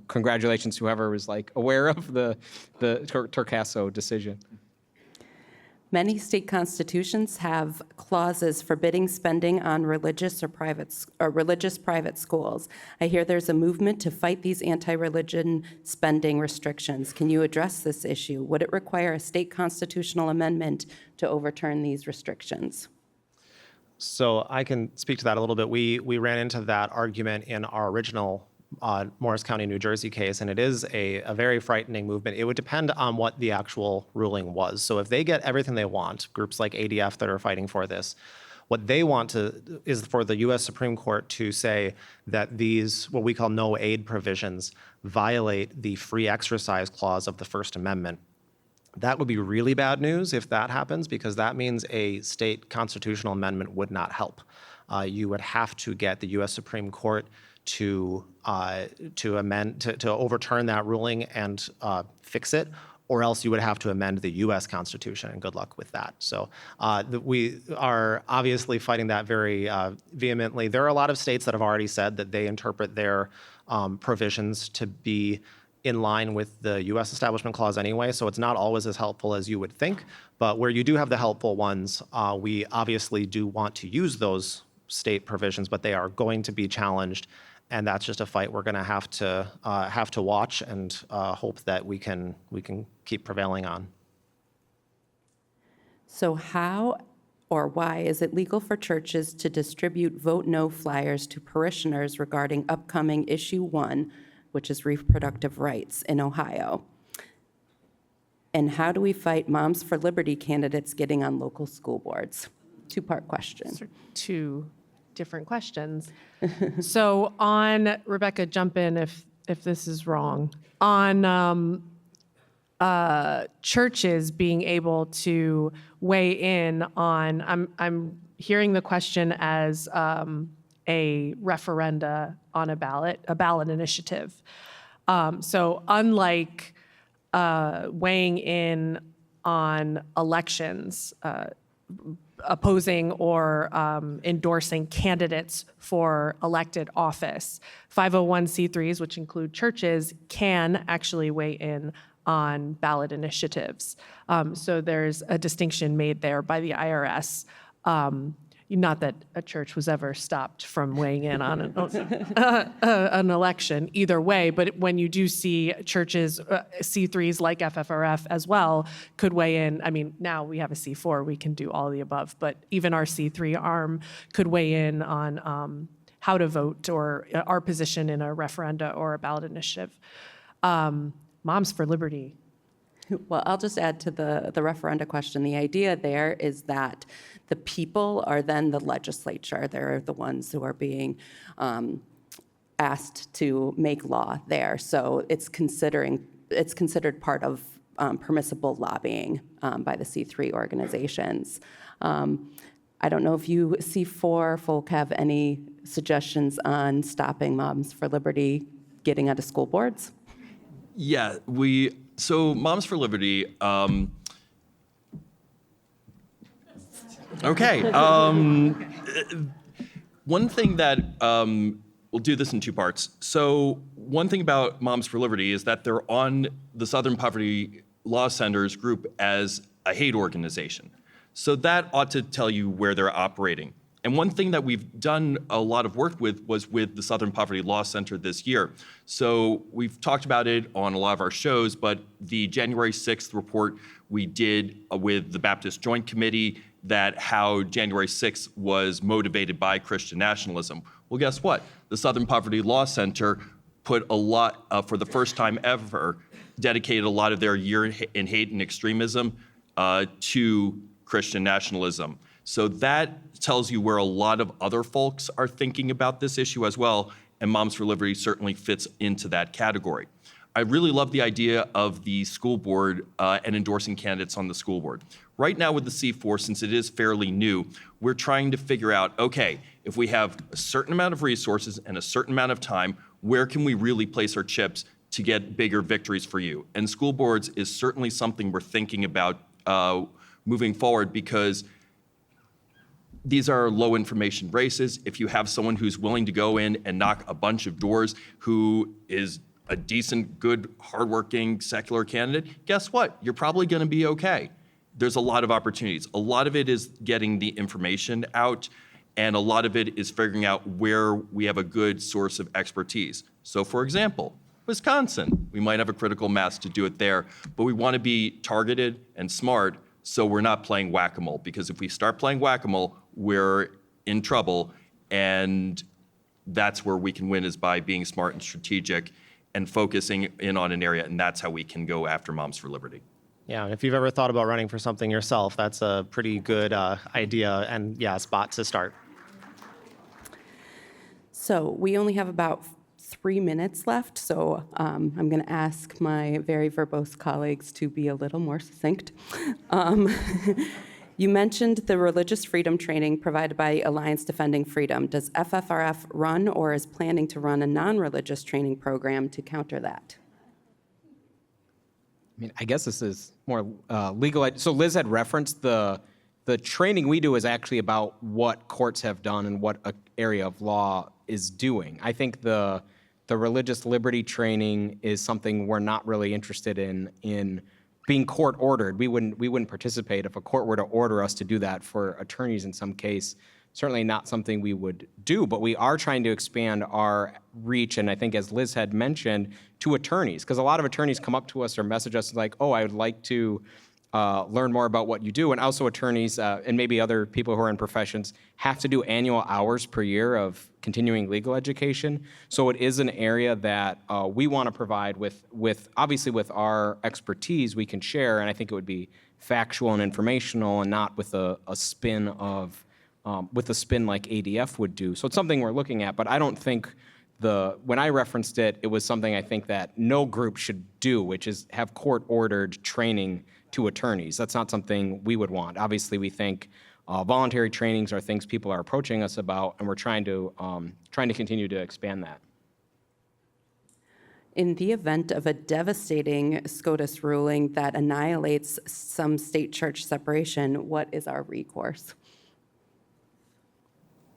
congratulations to whoever was aware of the Torcaso decision. Many state constitutions have clauses forbidding spending on religious private schools. I hear there's a movement to fight these anti-religion spending restrictions. Can you address this issue? Would it require a state constitutional amendment to overturn these restrictions? So I can speak to that a little bit. We ran into that argument in our original Morris County, New Jersey case, and it is a very frightening movement. It would depend on what the actual ruling was. So if they get everything they want, groups like ADF that are fighting for this, what they want is for the U.S. Supreme Court to say that these, what we call no aid provisions, violate the free exercise clause of the First Amendment. That would be really bad news if that happens, because that means a state constitutional amendment would not help. You would have to get the U.S. Supreme Court to overturn that ruling and fix it, or else you would have to amend the U.S. Constitution, and good luck with that. So we are obviously fighting that very vehemently. There are a lot of states that have already said that they interpret their provisions to be in line with the U.S. Establishment Clause anyway, so it's not always as helpful as you would think. But where you do have the helpful ones, we obviously do want to use those state provisions, but they are going to be challenged, and that's just a fight we're going to have to watch and hope that we can keep prevailing on. So how or why is it legal for churches to distribute vote no flyers to parishioners regarding upcoming issue 1, which is reproductive rights in Ohio? And how do we fight Moms for Liberty candidates getting on local school boards? Two-part question. Two different questions. So on, Rebecca, jump in if this is wrong. On churches being able to weigh in on, I'm hearing the question as a referenda on a ballot initiative. So unlike weighing in on elections, opposing or endorsing candidates for elected office, 501c3s, which include churches, can actually weigh in on ballot initiatives. So there's a distinction made there by the IRS. Not that a church was ever stopped from weighing in on an election either way, but when you do see churches, C3s like FFRF as well, could weigh in. I mean, now we have a C4, we can do all of the above, but even our C3 arm could weigh in on how to vote or our position in a referenda or a ballot initiative. Moms for Liberty. Well, I'll just add to the referenda question. The idea there is that the people are then the legislature. They're the ones who are being asked to make law there. So it's considered part of permissible lobbying by the C3 organizations. I don't know if you C4 folk have any suggestions on stopping Moms for Liberty getting onto school boards? Yeah, so Moms for Liberty, okay. One thing that, we'll do this in two parts. So one thing about Moms for Liberty is that they're on the Southern Poverty Law Center's group as a hate organization. So that ought to tell you where they're operating. And one thing that we've done a lot of work with was with the Southern Poverty Law Center this year. So we've talked about it on a lot of our shows, but the January 6th report we did with the Baptist Joint Committee, that how January 6th was motivated by Christian nationalism. Well, guess what? The Southern Poverty Law Center put a lot, for the first time ever, dedicated a lot of their year in hate and extremism to Christian nationalism. So that tells you where a lot of other folks are thinking about this issue as well, and Moms for Liberty certainly fits into that category. I really love the idea of the school board and endorsing candidates on the school board. Right now with the C4, since it is fairly new, we're trying to figure out, okay, if we have a certain amount of resources and a certain amount of time, where can we really place our chips to get bigger victories for you? And school boards is certainly something we're thinking about moving forward, because these are low information races. If you have someone who's willing to go in and knock a bunch of doors, who is a decent, good, hardworking, secular candidate, guess what? You're probably going to be okay. There's a lot of opportunities. A lot of it is getting the information out, and a lot of it is figuring out where we have a good source of expertise. So for example, Wisconsin, we might have a critical mass to do it there, but we want to be targeted and smart, so we're not playing whack-a-mole, because if we start playing whack-a-mole, we're in trouble, and that's where we can win, is by being smart and strategic and focusing in on an area, and that's how we can go after Moms for Liberty. Yeah, and if you've ever thought about running for something yourself, that's a pretty good idea and, yeah, spot to start. So we only have about 3 minutes left, so I'm going to ask my very verbose colleagues to be a little more succinct. You mentioned the religious freedom training provided by Alliance Defending Freedom. Does FFRF run or is planning to run a non-religious training program to counter that? I mean, I guess this is more legal. So Liz had referenced the training we do is actually about what courts have done and what an area of law is doing. I think the religious liberty training is something we're not really interested in being court ordered. We wouldn't participate if a court were to order us to do that for attorneys in some case. Certainly not something we would do, but we are trying to expand our reach, and I think as Liz had mentioned, to attorneys, because a lot of attorneys come up to us or message us like, oh, I would like to learn more about what you do. And also attorneys and maybe other people who are in professions have to do annual hours per year of continuing legal education. So it is an area that we want to provide with obviously with our expertise we can share, and I think it would be factual and informational and not with a spin of like ADF would do. So it's something we're looking at, but I don't think when I referenced it, it was something I think that no group should do, which is have court-ordered training to attorneys. That's not something we would want. Obviously, we think voluntary trainings are things people are approaching us about, and we're trying to continue to expand that. In the event of a devastating SCOTUS ruling that annihilates some state-church separation, what is our recourse?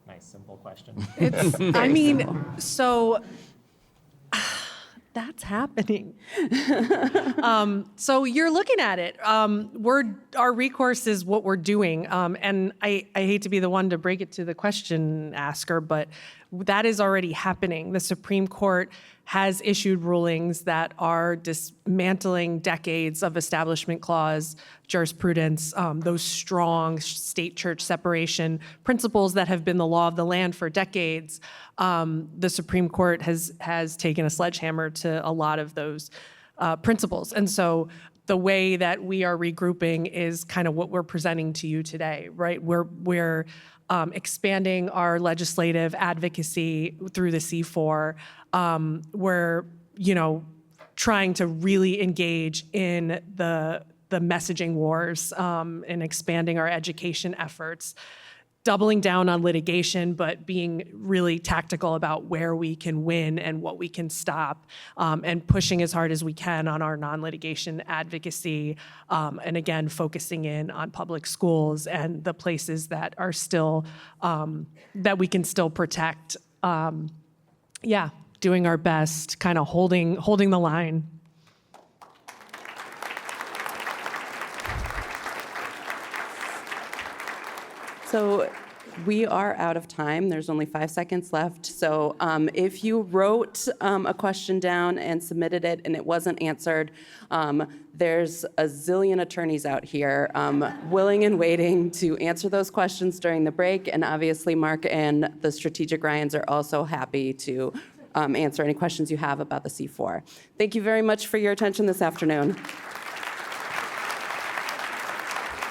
Nice, simple question. I mean, so that's happening. So you're looking at it. Our recourse is what we're doing. And I hate to be the one to break it to the question asker, but that is already happening. The Supreme Court has issued rulings that are dismantling decades of Establishment Clause jurisprudence, those strong state-church separation principles that have been the law of the land for decades. The Supreme Court has taken a sledgehammer to a lot of those principles. And so the way that we are regrouping is kind of what we're presenting to you today, right? We're expanding our legislative advocacy through the C4. We're, trying to really engage in the messaging wars and expanding our education efforts, doubling down on litigation, but being really tactical about where we can win and what we can stop, and pushing as hard as we can on our non-litigation advocacy, and again, focusing in on public schools and the places that are still, that we can still protect. Doing our best, kind of holding the line. So we are out of time. There's only 5 seconds left. So if you wrote a question down and submitted it and it wasn't answered, there's a zillion attorneys out here willing and waiting to answer those questions during the break. And obviously, Mark and the Strategic Ryans are also happy to answer any questions you have about the C4. Thank you very much for your attention this afternoon.